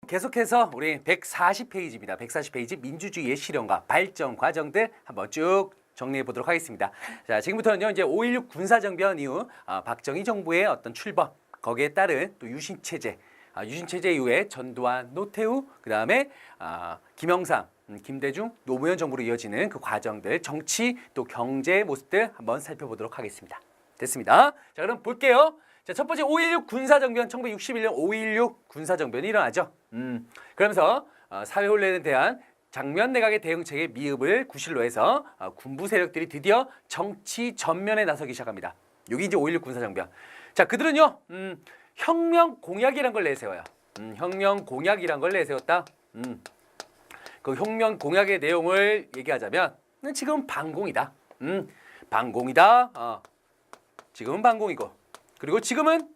계속해서 우리 140페이지입니다. 140페이지 민주주의의 실현과 발전 과정들 한번 쭉 정리해 보도록 하겠습니다. 자, 지금부터는요, 이제 5.16 군사정변 이후 박정희 정부의 어떤 출범, 거기에 따른 또 유신체제, 유신체제 이후에 전두환, 노태우, 그 다음에 김영삼, 김대중, 노무현 정부로 이어지는 그 과정들, 정치 또 경제의 모습들 한번 살펴보도록 하겠습니다. 됐습니다. 자, 그럼 볼게요. 자, 첫 번째 5.16 군사정변, 1961년 5.16 군사정변이 일어나죠. 그러면서 사회혼란에 대한 장면 내각의 대응책의 미흡을 구실로 해서 군부 세력들이 드디어 정치 전면에 나서기 시작합니다. 여기 이제 5.16 군사정변. 자, 그들은요, 혁명 공약이란 걸 내세워요. 혁명 공약이란 걸 내세웠다. 그 혁명 공약의 내용을 얘기하자면 지금 반공이다. 반공이다. 지금은 반공이고, 그리고 지금은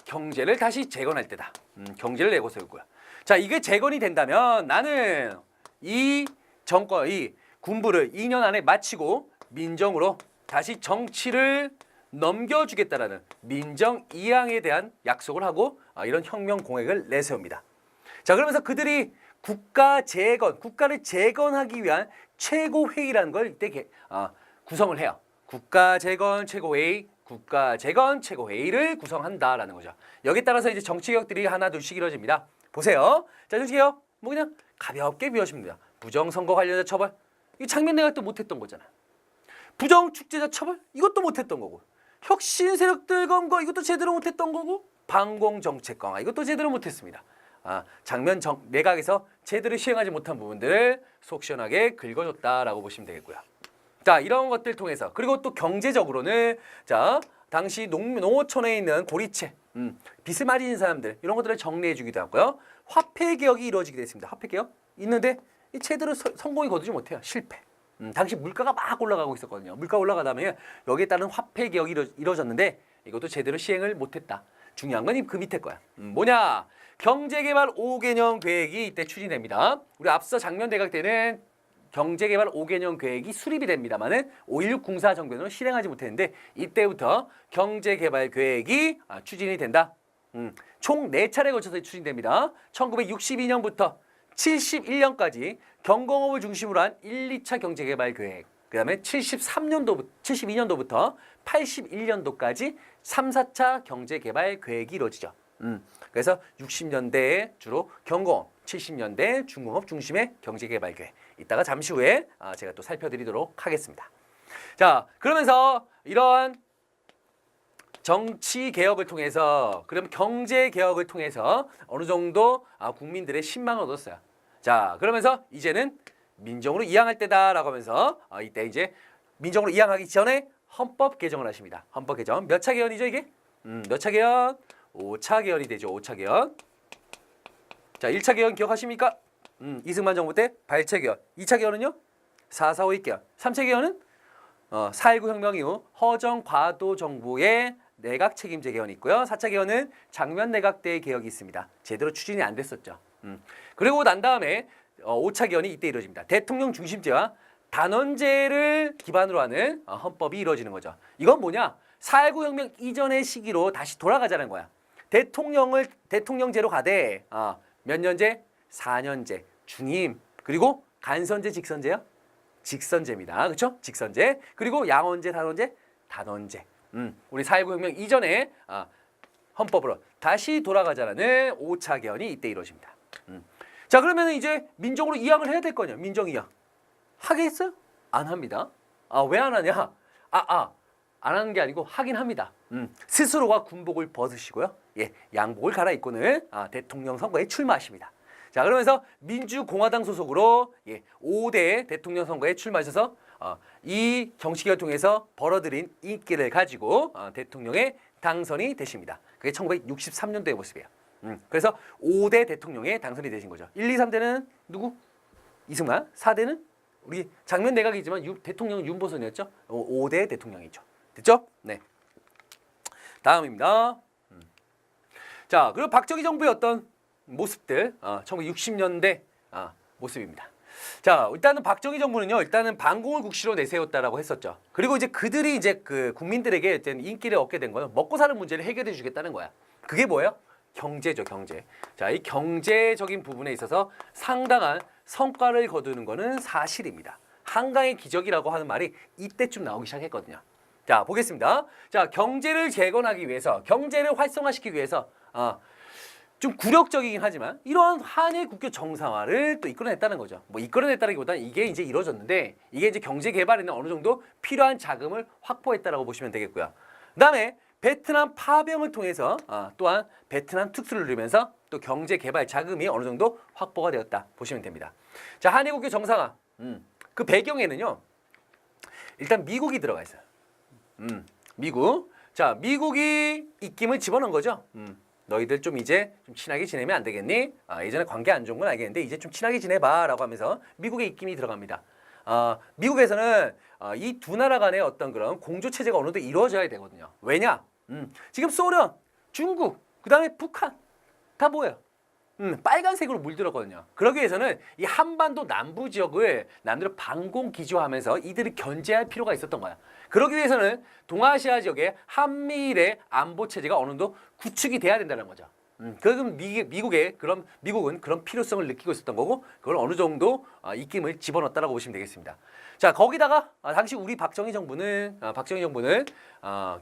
경제를 다시 재건할 때다. 경제를 내고세우고요. 자, 이게 재건이 된다면 나는 이 정권, 이 군부를 2년 안에 마치고 민정으로 다시 정치를 넘겨주겠다라는 민정이양에 대한 약속을 하고 이런 혁명 공약을 내세웁니다. 자, 그러면서 그들이 국가 재건, 국가를 재건하기 위한 최고회의라는 걸 이때 구성을 해요. 국가 재건 최고회의, 국가 재건 최고회의를 구성한다라는 거죠. 여기에 따라서 이제 정치개혁들이 하나 둘씩 이루어집니다. 보세요. 자, 정치개혁 뭐 그냥 가볍게 비워주면 됩니다. 부정선거 관련자 처벌, 이 장면 내각도 못했던 거잖아요. 부정축제자 처벌, 이것도 못했던 거고, 혁신 세력들 검거, 이것도 제대로 못했던 거고, 반공정책 강화, 이것도 제대로 못했습니다. 장면 내각에서 제대로 시행하지 못한 부분들을 속 시원하게 긁어줬다라고 보시면 되겠고요. 자, 이런 것들 통해서, 그리고 또 경제적으로는 자, 당시 농어촌에 있는 고리채, 빚을 많이 진 사람들, 이런 것들을 정리해주기도 하고요. 화폐 개혁이 이루어지게 됐습니다. 화폐 개혁 있는데 이 제대로 성공이 거두지 못해요. 실패. 당시 물가가 막 올라가고 있었거든요. 물가 올라가다면 여기에 따른 화폐 개혁이 이루어졌는데 이것도 제대로 시행을 못했다. 중요한 건 그 밑에 거야. 뭐냐? 경제개발 5개년 계획이 이때 추진됩니다. 우리 앞서 장면 대각 때는 경제개발 5개년 계획이 수립이 됩니다만은 5.16 군사정변으로 실행하지 못했는데 이때부터 경제개발 계획이 추진이 된다. 총 4차례 걸쳐서 추진됩니다. 1962년부터 71년까지 경공업을 중심으로 한 1, 2차 경제개발 계획, 그 다음에 72년도부터 81년도까지 3, 4차 경제개발 계획이 이루어지죠. 그래서 60년대에 주로 경공업, 70년대 중공업 중심의 경제개발 계획. 이따가 잠시 후에 제가 또 살펴드리도록 하겠습니다. 자, 그러면서 이러한 정치 개혁을 통해서, 그럼 경제 개혁을 통해서 어느 정도 국민들의 신망을 얻었어요. 자, 그러면서 이제는 민정으로 이양할 때다라고 하면서 이때 이제 민정으로 이양하기 전에 헌법 개정을 하십니다. 헌법 개정 몇 차 개헌이죠 이게? 몇 차 개헌? 5차 개헌이 되죠. 5차 개헌. 자, 1차 개헌 기억하십니까? 이승만 정부 때 발췌 개헌. 2차 개헌은요? 4.4.5.1 개헌. 3차 개헌은 4.19 혁명 이후 허정 과도 정부의 내각 책임제 개헌이 있고요. 4차 개헌은 장면 내각 때 개혁이 있습니다. 제대로 추진이 안 됐었죠. 그리고 난 다음에 5차 개헌이 이때 이루어집니다. 대통령 중심제와 단원제를 기반으로 하는 헌법이 이루어지는 거죠. 이건 뭐냐? 4.19 혁명 이전의 시기로 다시 돌아가자는 거야. 대통령제로 가되 몇 년제? 4년제, 중임, 그리고 간선제, 직선제요? 직선제입니다. 그렇죠? 직선제. 그리고 양원제, 단원제? 단원제. 우리 4.19 혁명 이전에 헌법으로 다시 돌아가자라는 5차 개헌이 이때 이루어집니다. 자, 그러면 이제 민정으로 이양을 해야 될 거냐? 민정 이양. 하겠어요? 안 합니다. 왜 안 하냐? 안 하는 게 아니고 하긴 합니다. 스스로가 군복을 벗으시고요. 예, 양복을 갈아입고는 대통령 선거에 출마하십니다. 자, 그러면서 민주공화당 소속으로 5대 대통령 선거에 출마하셔서 이 정치개혁을 통해서 벌어들인 인기를 가지고 대통령에 당선이 되십니다. 그게 1963년도의 모습이에요. 그래서 5대 대통령에 당선이 되신 거죠. 1, 2, 3대는 누구? 이승만. 4대는 우리 장면 내각이지만 대통령은 윤보선이었죠. 5대 대통령이죠. 됐죠? 네. 다음입니다. 자, 그리고 박정희 정부의 어떤 모습들, 1960년대 모습입니다. 자, 일단은 박정희 정부는요, 일단은 반공을 국시로 내세웠다라고 했었죠. 그리고 이제 그들이 이제 그 국민들에게 인기를 얻게 된 거는 먹고 사는 문제를 해결해 주겠다는 거야. 그게 뭐예요? 경제죠, 경제. 자, 이 경제적인 부분에 있어서 상당한 성과를 거두는 거는 사실입니다. 한강의 기적이라고 하는 말이 이때쯤 나오기 시작했거든요. 자, 보겠습니다. 자, 경제를 재건하기 위해서, 경제를 활성화시키기 위해서 좀 굴욕적이긴 하지만 이런 한일 국교 정상화를 또 이끌어냈다는 거죠. 뭐 이끌어냈다기보다는 이게 이제 이루어졌는데 이게 이제 경제 개발에는 어느 정도 필요한 자금을 확보했다라고 보시면 되겠고요. 그다음에 베트남 파병을 통해서 또한 베트남 특수를 누리면서 또 경제 개발 자금이 어느 정도 확보가 되었다 보시면 됩니다. 자, 한일 국교 정상화. 그 배경에는요. 일단 미국이 들어가 있어요. 미국. 자, 미국이 입김을 집어넣은 거죠. 너희들 좀 이제 좀 친하게 지내면 안 되겠니? 예전에 관계 안 좋은 건 알겠는데 이제 좀 친하게 지내봐라고 하면서 미국의 입김이 들어갑니다. 미국에서는 이 두 나라 간의 어떤 그런 공조 체제가 어느 정도 이루어져야 되거든요. 왜냐? 지금 소련, 중국, 그다음에 북한 다 뭐예요? 빨간색으로 물들었거든요. 그러기 위해서는 이 한반도 남부 지역을 남들을 방공 기조하면서 이들을 견제할 필요가 있었던 거야. 그러기 위해서는 동아시아 지역의 한미일의 안보 체제가 어느 정도 구축이 돼야 된다는 거죠. 그럼 미국은 그런 필요성을 느끼고 있었던 거고 그걸 어느 정도 입김을 집어넣었다라고 보시면 되겠습니다. 자, 거기다가 당시 우리 박정희 정부는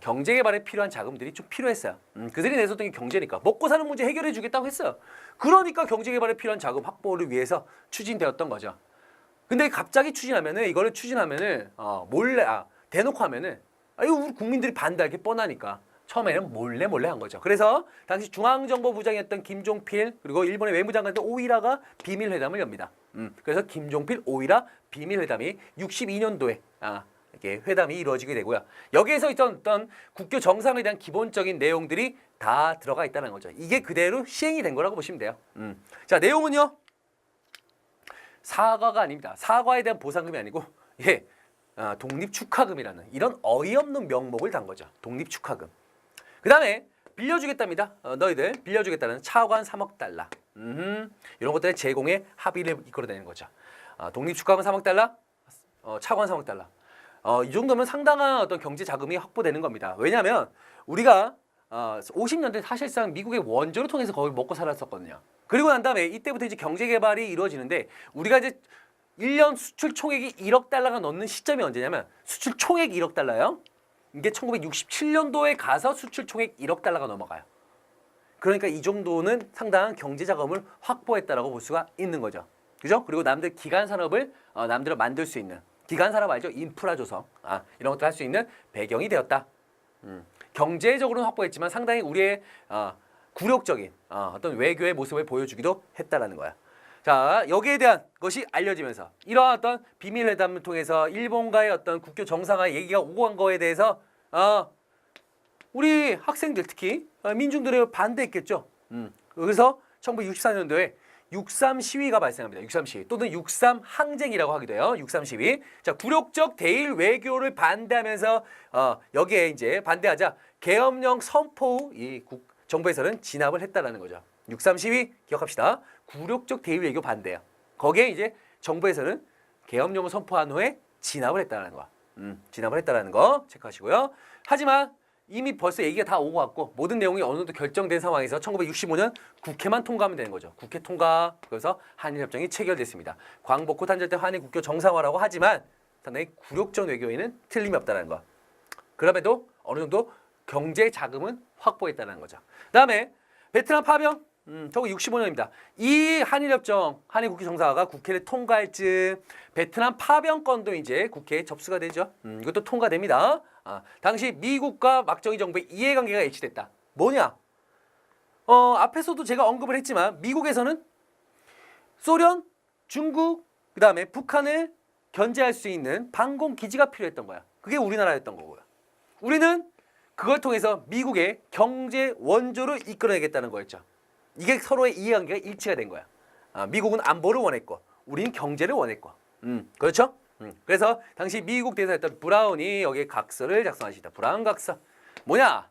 경제 개발에 필요한 자금들이 좀 필요했어요. 그들이 내줬던 게 경제니까 먹고 사는 문제 해결해 주겠다고 했어요. 그러니까 경제 개발에 필요한 자금 확보를 위해서 추진되었던 거죠. 근데 갑자기 이거를 추진하면은 몰래 대놓고 하면은 이거 우리 국민들이 반대할 게 뻔하니까 처음에는 몰래 한 거죠. 그래서 당시 중앙정보부장이었던 김종필 그리고 일본의 외무장관이었던 오이라가 비밀회담을 엽니다. 그래서 김종필 오이라 비밀회담이 62년도에 이렇게 회담이 이루어지게 되고요. 여기에서 있던 어떤 국교 정상에 대한 기본적인 내용들이 다 들어가 있다는 거죠. 이게 그대로 시행이 된 거라고 보시면 돼요. 자, 내용은요. 사과가 아닙니다. 사과에 대한 보상금이 아니고 독립축하금이라는 이런 어이없는 명목을 단 거죠. 독립축하금. 그 다음에 빌려주겠답니다. 너희들 빌려주겠다는 차관 3억 달러. 이런 것들의 제공에 합의를 이끌어내는 거죠. 독립축하금 3억 달러, 차관 3억 달러. 이 정도면 상당한 어떤 경제 자금이 확보되는 겁니다. 왜냐하면 우리가 50년대 사실상 미국의 원조를 통해서 거의 먹고 살았었거든요. 그리고 난 다음에 이때부터 이제 경제 개발이 이루어지는데 우리가 이제 1년 수출 총액이 1억 달러가 넘는 시점이 언제냐면 수출 총액 1억 달러요. 이게 1967년도에 가서 수출 총액 1억 달러가 넘어가요. 그러니까 이 정도는 상당한 경제 자금을 확보했다라고 볼 수가 있는 거죠. 그죠? 그리고 남들 기간 산업을 남들을 만들 수 있는 기간 산업 알죠? 인프라 조성 이런 것들 할 수 있는 배경이 되었다. 경제적으로는 확보했지만 상당히 우리의 굴욕적인 어떤 외교의 모습을 보여주기도 했다라는 거야. 자, 여기에 대한 것이 알려지면서 이러한 어떤 비밀회담을 통해서 일본과의 어떤 국교 정상화 얘기가 오고 간 거에 대해서 우리 학생들 특히 민중들이 반대했겠죠. 그래서 1964년도에 63 시위가 발생합니다. 63 시위 또는 63 항쟁이라고 하기도 해요. 63 시위. 자, 굴욕적 대일 외교를 반대하면서 여기에 이제 반대하자 계엄령 선포 후 이 정부에서는 진압을 했다라는 거죠. 63 시위 기억합시다. 굴욕적 대일 외교 반대예요. 거기에 이제 정부에서는 계엄령을 선포한 후에 진압을 했다라는 거. 진압을 했다라는 거 체크하시고요. 하지만 이미 벌써 얘기가 다 오고 갔고 모든 내용이 어느 정도 결정된 상황에서 1965년 국회만 통과하면 되는 거죠. 국회 통과. 그래서 한일협정이 체결됐습니다. 광복후 탄절 때 한일 국교 정상화라고 하지만 상당히 굴욕적 외교에는 틀림이 없다는 거. 그럼에도 어느 정도 경제 자금은 확보했다는 거죠. 그다음에 베트남 파병 1965년입니다. 이 한일협정, 한일국회 정상화가 국회를 통과할 즈음 베트남 파병권도 이제 국회에 접수가 되죠. 이것도 통과됩니다. 당시 미국과 박정희 정부의 이해관계가 일치됐다. 뭐냐? 앞에서도 제가 언급을 했지만 미국에서는 소련, 중국, 그 다음에 북한을 견제할 수 있는 방공 기지가 필요했던 거야. 그게 우리나라였던 거고요. 우리는 그걸 통해서 미국의 경제 원조를 이끌어내겠다는 거였죠. 이게 서로의 이해관계가 일치가 된 거야. 미국은 안보를 원했고 우리는 경제를 원했고 그렇죠? 그래서 당시 미국 대사였던 브라운이 여기에 각서를 작성하시다. 브라운 각서. 뭐냐?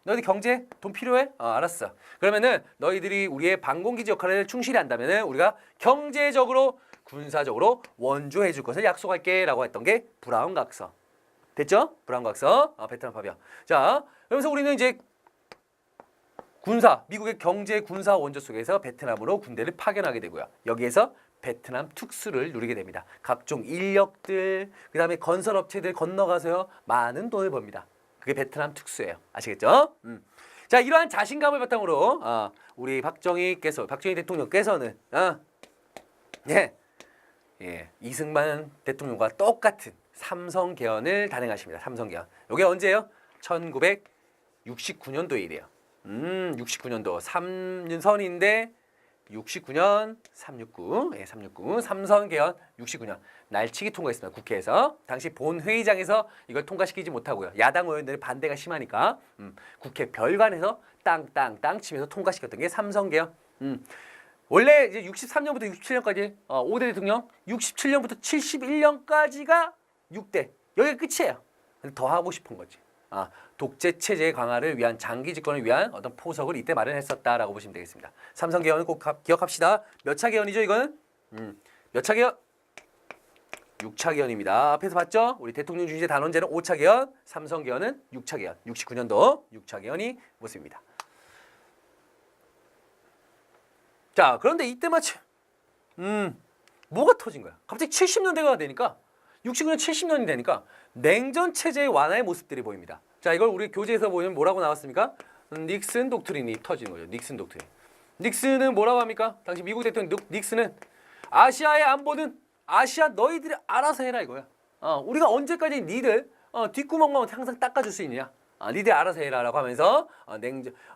너희들 경제 돈 필요해? 알았어. 그러면은 너희들이 우리의 방공기지 역할을 충실히 한다면은 우리가 경제적으로 군사적으로 원조해 줄 것을 약속할게 라고 했던 게 브라운 각서. 됐죠? 브라운 각서. 베트남 파병. 자, 그러면서 우리는 이제 미국의 경제 군사 원조 속에서 베트남으로 군대를 파견하게 되고요. 여기에서 베트남 특수를 누리게 됩니다. 각종 인력들, 그다음에 건설업체들 건너가서요. 많은 돈을 법니다. 그게 베트남 특수예요. 아시겠죠? 자, 이러한 자신감을 바탕으로 우리 박정희 대통령께서는 이승만 대통령과 똑같은 삼성 개헌을 단행하십니다. 삼성 개헌. 이게 언제예요? 1969년도 일이에요. 69년도 3년선인데 69년 369 삼성 개헌 69년 날치기 통과했습니다. 국회에서. 당시 본회의장에서 이걸 통과시키지 못하고요. 야당 의원들의 반대가 심하니까 국회 별관에서 땅땅땅 치면서 통과시켰던 게 삼성 개헌. 원래 이제 63년부터 67년까지 5대 대통령, 67년부터 71년까지가 6대. 여기가 끝이에요. 근데 더 하고 싶은 거지. 독재 체제 강화를 위한 장기 집권을 위한 어떤 포석을 이때 마련했었다라고 보시면 되겠습니다. 삼성 개헌을 꼭 기억합시다. 몇 차 개헌이죠, 이거는? 몇 차 개헌? 6차 개헌입니다. 앞에서 봤죠? 우리 대통령 중재 단원제는 5차 개헌, 삼성 개헌은 6차 개헌. 69년도 6차 개헌이 모습입니다. 자, 그런데 이때 마침 뭐가 터진 거야? 갑자기 70년대가 되니까 69년 70년이 되니까 냉전 체제의 완화의 모습들이 보입니다. 자, 이걸 우리 교재에서 보면 뭐라고 나왔습니까? 닉슨 독트린이 터지는 거죠. 닉슨 독트린. 닉슨은 뭐라고 합니까? 당시 미국 대통령 닉슨은 아시아의 안보는 아시아 너희들이 알아서 해라 이거야. 우리가 언제까지 니들 뒷구멍만 항상 닦아줄 수 있느냐? 니들 알아서 해라라고 하면서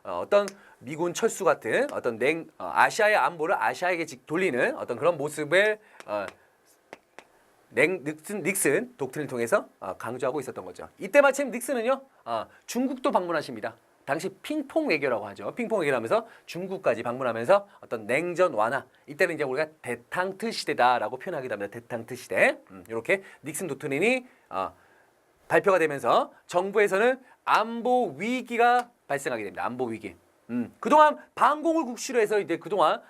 어떤 미군 철수 같은 어떤 아시아의 안보를 아시아에게 돌리는 어떤 그런 모습을 닉슨 독트린을 통해서 강조하고 있었던 거죠. 이때 마침 닉슨은요 중국도 방문하십니다. 당시 핑퐁 외교라고 하죠. 핑퐁 외교를 하면서 중국까지 방문하면서 어떤 냉전 완화. 이때는 이제 우리가 대탕트 시대다라고 표현하기도 합니다. 대탕트 시대. 이렇게 닉슨 독트린이 발표가 되면서 정부에서는 안보 위기가 발생하게 됩니다. 안보 위기. 그동안 반공을 국시로 해서 이제 그동안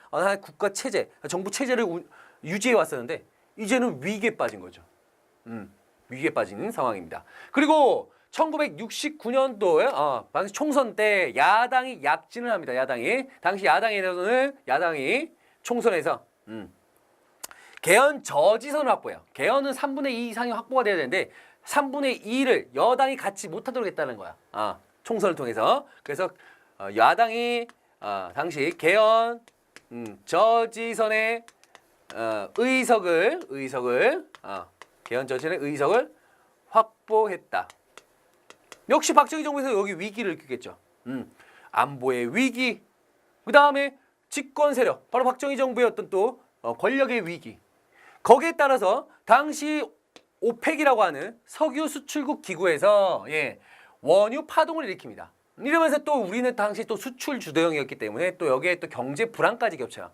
국가 체제, 정부 체제를 유지해 왔었는데 이제는 위기에 빠진 거죠. 위기에 빠진 상황입니다. 그리고 1969년도에 당시 총선 때 야당이 약진을 합니다. 당시 야당이 총선에서 개헌 저지선을 확보해요. 개헌은 3분의 2 이상이 확보가 돼야 되는데 3분의 2를 여당이 갖지 못하도록 했다는 거야. 총선을 통해서. 그래서 야당이 당시 개헌 저지선의 의석을 개헌 저지선의 의석을 확보했다. 역시 박정희 정부에서 여기 위기를 느꼈겠죠. 안보의 위기, 그 다음에 집권 세력, 바로 박정희 정부의 어떤 또 권력의 위기. 거기에 따라서 당시 오펙이라고 하는 석유 수출국 기구에서 원유 파동을 일으킵니다. 이러면서 또 우리는 당시 또 수출 주도형이었기 때문에 또 여기에 또 경제 불안까지 겹쳐요.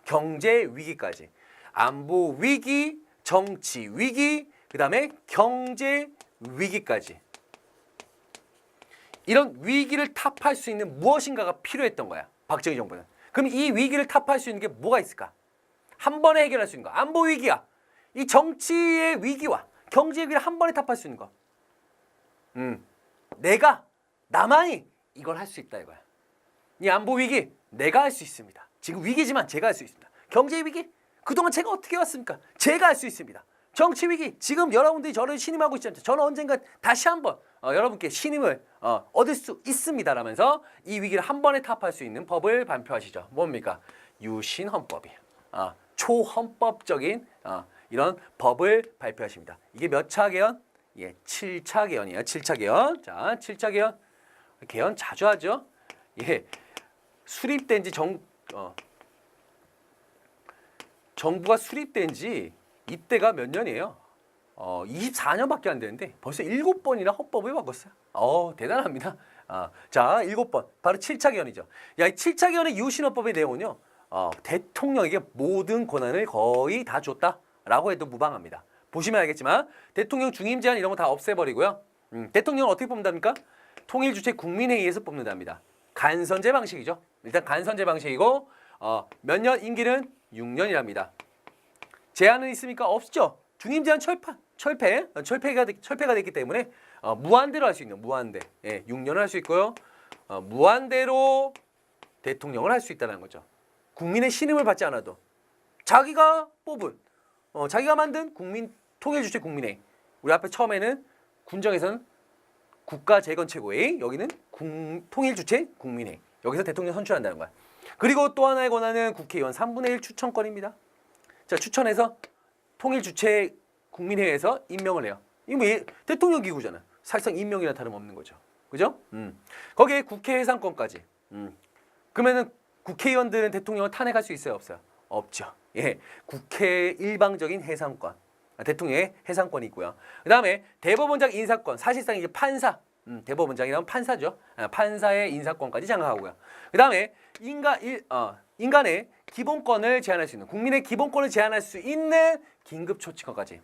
경제 위기까지. 안보 위기, 정치 위기, 그 다음에 경제 위기까지. 이런 위기를 타파할 수 있는 무엇인가가 필요했던 거야. 박정희 정부는. 그럼 이 위기를 타파할 수 있는 게 뭐가 있을까? 한 번에 해결할 수 있는 거. 안보 위기야. 이 정치의 위기와 경제의 위기를 한 번에 타파할 수 있는 거. 나만이 이걸 할 수 있다 이거야. 이 안보 위기 내가 할 수 있습니다. 지금 위기지만 제가 할 수 있습니다. 경제 위기 그동안 제가 어떻게 왔습니까? 제가 할 수 있습니다. 정치 위기 지금 여러분들이 저를 신임하고 있지 않죠. 저는 언젠가 다시 한번 여러분께 신임을 얻을 수 있습니다라면서 이 위기를 한 번에 타파할 수 있는 법을 발표하시죠. 뭡니까? 유신헌법이에요. 초헌법적인 이런 법을 발표하십니다. 이게 몇 차 개헌? 7차 개헌이에요. 7차 개헌. 자, 7차 개헌. 개헌 자주 하죠. 수립된 지 정부가 수립된 지 이때가 몇 년이에요? 24년밖에 안 되는데 벌써 7번이나 헌법을 바꿨어요. 대단합니다. 자, 7번. 바로 7차 개헌이죠. 이 7차 개헌의 유신헌법의 내용은요. 대통령에게 모든 권한을 거의 다 줬다라고 해도 무방합니다. 보시면 알겠지만 대통령 중임 제한 이런 거 다 없애버리고요. 대통령은 어떻게 뽑는답니까? 통일주체 국민회의에서 뽑는답니다. 간선제 방식이죠. 일단 간선제 방식이고 몇 년 임기는 6년이랍니다. 제한은 있습니까? 없죠. 중임 제한 철폐가 됐기 때문에 무한대로 할 수 있는 무한대. 6년을 할 수 있고요. 무한대로 대통령을 할 수 있다는 거죠. 국민의 신임을 받지 않아도 자기가 뽑은 자기가 만든 국민 통일주체 국민회의. 우리 앞에 처음에는 군정에서는 국가재건최고회의, 여기는 통일주체 국민회의. 여기서 대통령 선출한다는 거야. 그리고 또 하나의 권한은 국회의원 3분의 1 추천권입니다. 자, 추천해서 통일주체 국민회의에서 임명을 해요. 이거 뭐 대통령 기구잖아. 사실상 임명이나 다름없는 거죠. 그죠? 거기에 국회 해상권까지. 그러면은 국회의원들은 대통령을 탄핵할 수 있어요, 없어요? 없죠. 예, 국회 일방적인 해상권, 대통령의 해상권이 있고요. 그 다음에 대법원장 인사권, 사실상 이제 판사, 대법원장이라면 판사죠. 판사의 인사권까지 장악하고요. 그 다음에 인간의 기본권을 제한할 수 있는, 국민의 기본권을 제한할 수 있는 긴급조치권까지,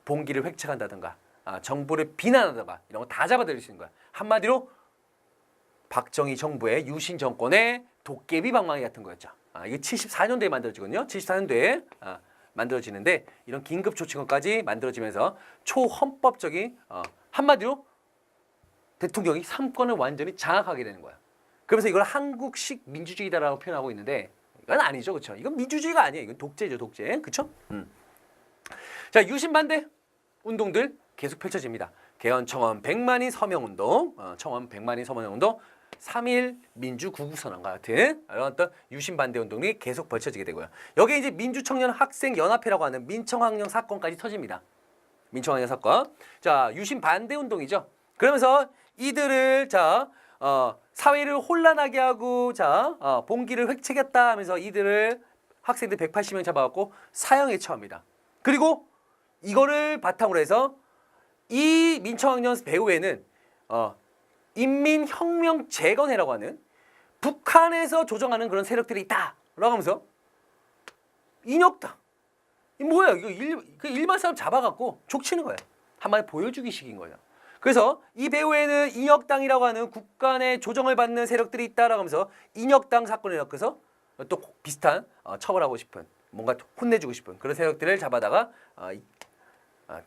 봉기를 획책한다든가, 정부를 비난하다가 이런 거 다 잡아들일 수 있는 거야. 한마디로 박정희 정부의 유신 정권의 도깨비 방망이 같은 거였죠. 이게 74년도에 만들어지거든요. 74년도에 만들어지는데 이런 긴급조치권까지 만들어지면서 초헌법적인 한마디로 대통령이 3권을 완전히 장악하게 되는 거야. 그러면서 이걸 한국식 민주주의다라고 표현하고 있는데 이건 아니죠, 그렇죠? 이건 민주주의가 아니에요. 이건 독재죠, 독재, 그렇죠? 자, 유신 반대 운동들 계속 펼쳐집니다. 개헌 청원 100만인 서명운동, 청원 100만인 서명운동, 3.1 민주구국선언과 같은 이런 어떤 유신 반대 운동이 계속 벌쳐지게 되고요. 여기에 이제 민주청년 학생연합회라고 하는 민청학령 사건까지 터집니다. 민청학령 사건. 자, 유신 반대 운동이죠. 그러면서 이들을 사회를 혼란하게 하고 봉기를 획책했다 하면서 이들을 학생들 180명 잡아갖고 사형에 처합니다. 그리고 이거를 바탕으로 해서 이 민청학령 배후에는 인민혁명재건회라고 하는 북한에서 조정하는 그런 세력들이 있다라고 하면서 인혁당, 이 뭐야 이거 일반 사람 잡아갖고 족치는 거예요. 한마디 보여주기식인 거예요. 그래서 이 배후에는 인혁당이라고 하는 국간의 조정을 받는 세력들이 있다라고 하면서 인혁당 사건을 엮어서 또 비슷한 처벌하고 싶은, 뭔가 혼내주고 싶은 그런 세력들을 잡아다가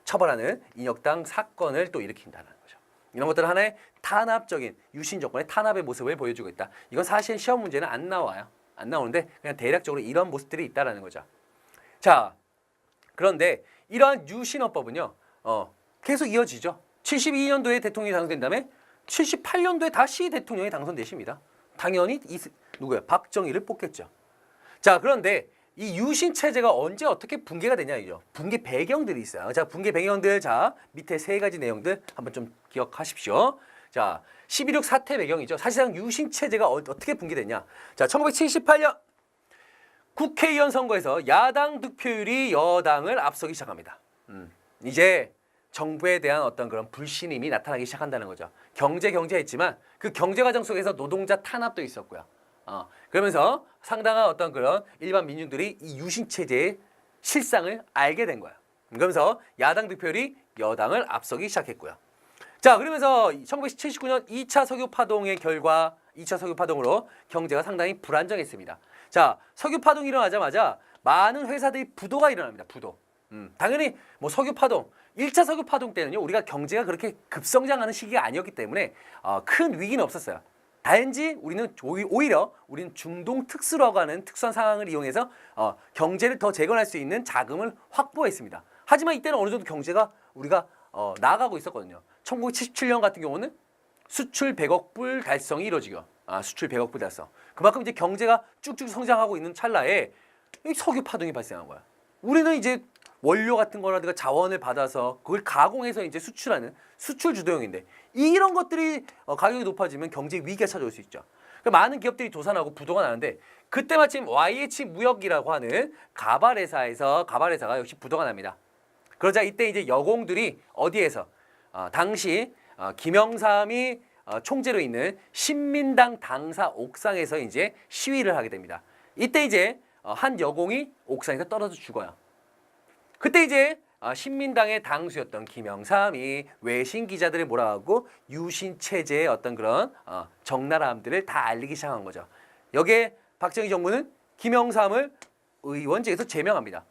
처벌하는 인혁당 사건을 또 일으킨다는 거죠. 이런 것들은 하나의 탄압적인 유신 정권의 탄압의 모습을 보여주고 있다. 이건 사실 시험 문제는 안 나와요. 안 나오는데 그냥 대략적으로 이런 모습들이 있다라는 거죠. 자, 그런데 이러한 유신헌법은요, 계속 이어지죠. 72년도에 대통령이 당선된 다음에 78년도에 다시 대통령이 당선되십니다. 당연히 누구야? 박정희를 뽑겠죠. 자, 그런데 이 유신 체제가 언제 어떻게 붕괴가 되냐 이죠. 붕괴 배경들이 있어요. 자, 붕괴 배경들, 자 밑에 세 가지 내용들 한번 좀 기억하십시오. 자, 12.6 사태 배경이죠. 사실상 유신 체제가 어떻게 붕괴됐냐. 자, 1978년 국회의원 선거에서 야당 득표율이 여당을 앞서기 시작합니다. 이제 정부에 대한 어떤 그런 불신임이 나타나기 시작한다는 거죠. 경제 했지만 그 경제 과정 속에서 노동자 탄압도 있었고요. 그러면서 상당한 어떤 그런 일반 민중들이 이 유신 체제의 실상을 알게 된 거야. 그러면서 야당 득표율이 여당을 앞서기 시작했고요. 자, 그러면서 1979년 2차 석유 파동의 결과 2차 석유 파동으로 경제가 상당히 불안정했습니다. 자, 석유 파동이 일어나자마자 많은 회사들이 부도가 일어납니다. 부도. 당연히 뭐 석유 파동, 1차 석유 파동 때는요, 우리가 경제가 그렇게 급성장하는 시기가 아니었기 때문에 큰 위기는 없었어요. 단지 우리는 오히려 우리는 중동 특수라고 하는 특수한 상황을 이용해서 경제를 더 재건할 수 있는 자금을 확보했습니다. 하지만 이때는 어느 정도 경제가 우리가 나아가고 있었거든요. 1977년 같은 경우는 수출 100억 불 달성이 이루어지고, 수출 100억 불 달성. 그만큼 이제 경제가 쭉쭉 성장하고 있는 찰나에 석유 파동이 발생한 거야. 우리는 이제 원료 같은 거라든가 자원을 받아서 그걸 가공해서 이제 수출하는 수출 주도형인데, 이런 것들이 가격이 높아지면 경제 위기가 찾아올 수 있죠. 그러니까 많은 기업들이 도산하고 부도가 나는데, 그때 마침 YH 무역이라고 하는 가발회사가 역시 부도가 납니다. 그러자 이때 이제 여공들이 어디에서 당시 김영삼이 총재로 있는 신민당 당사 옥상에서 이제 시위를 하게 됩니다. 이때 이제 한 여공이 옥상에서 떨어져 죽어요. 그때 이제 신민당의 당수였던 김영삼이 외신 기자들을 몰아가고 유신 체제의 어떤 그런 적나라함들을 다 알리기 시작한 거죠. 여기에 박정희 정부는 김영삼을 의원직에서 제명합니다.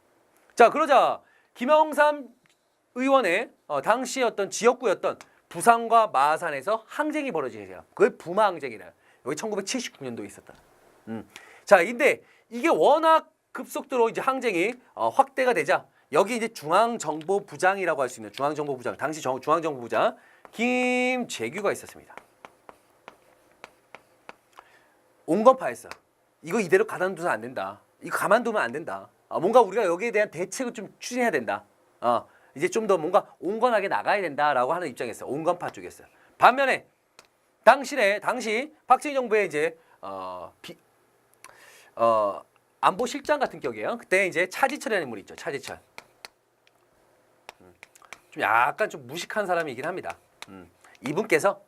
자, 그러자 김영삼 의원의 당시 어떤 지역구였던 부산과 마산에서 항쟁이 벌어지게 돼요. 그걸 부마항쟁이래요. 여기 1979년도에 있었다. 자, 근데 이게 워낙 급속도로 이제 항쟁이 확대가 되자 여기 이제 중앙정보부장이라고 할 수 있는 중앙정보부장, 당시 중앙정보부장 김재규가 있었습니다. 온건파였어. 이거 이대로 가만두면 안 된다. 이거 가만두면 안 된다. 뭔가 우리가 여기에 대한 대책을 좀 추진해야 된다. 이제 좀 더 뭔가 온건하게 나가야 된다라고 하는 입장이었어요. 온건파 쪽이었어요. 반면에 당시 박정희 정부의 이제 안보실장 같은 격이에요. 그때 이제 차지철이라는 인물이 있죠. 차지철. 좀 약간 좀 무식한 사람이긴 합니다. 이분께서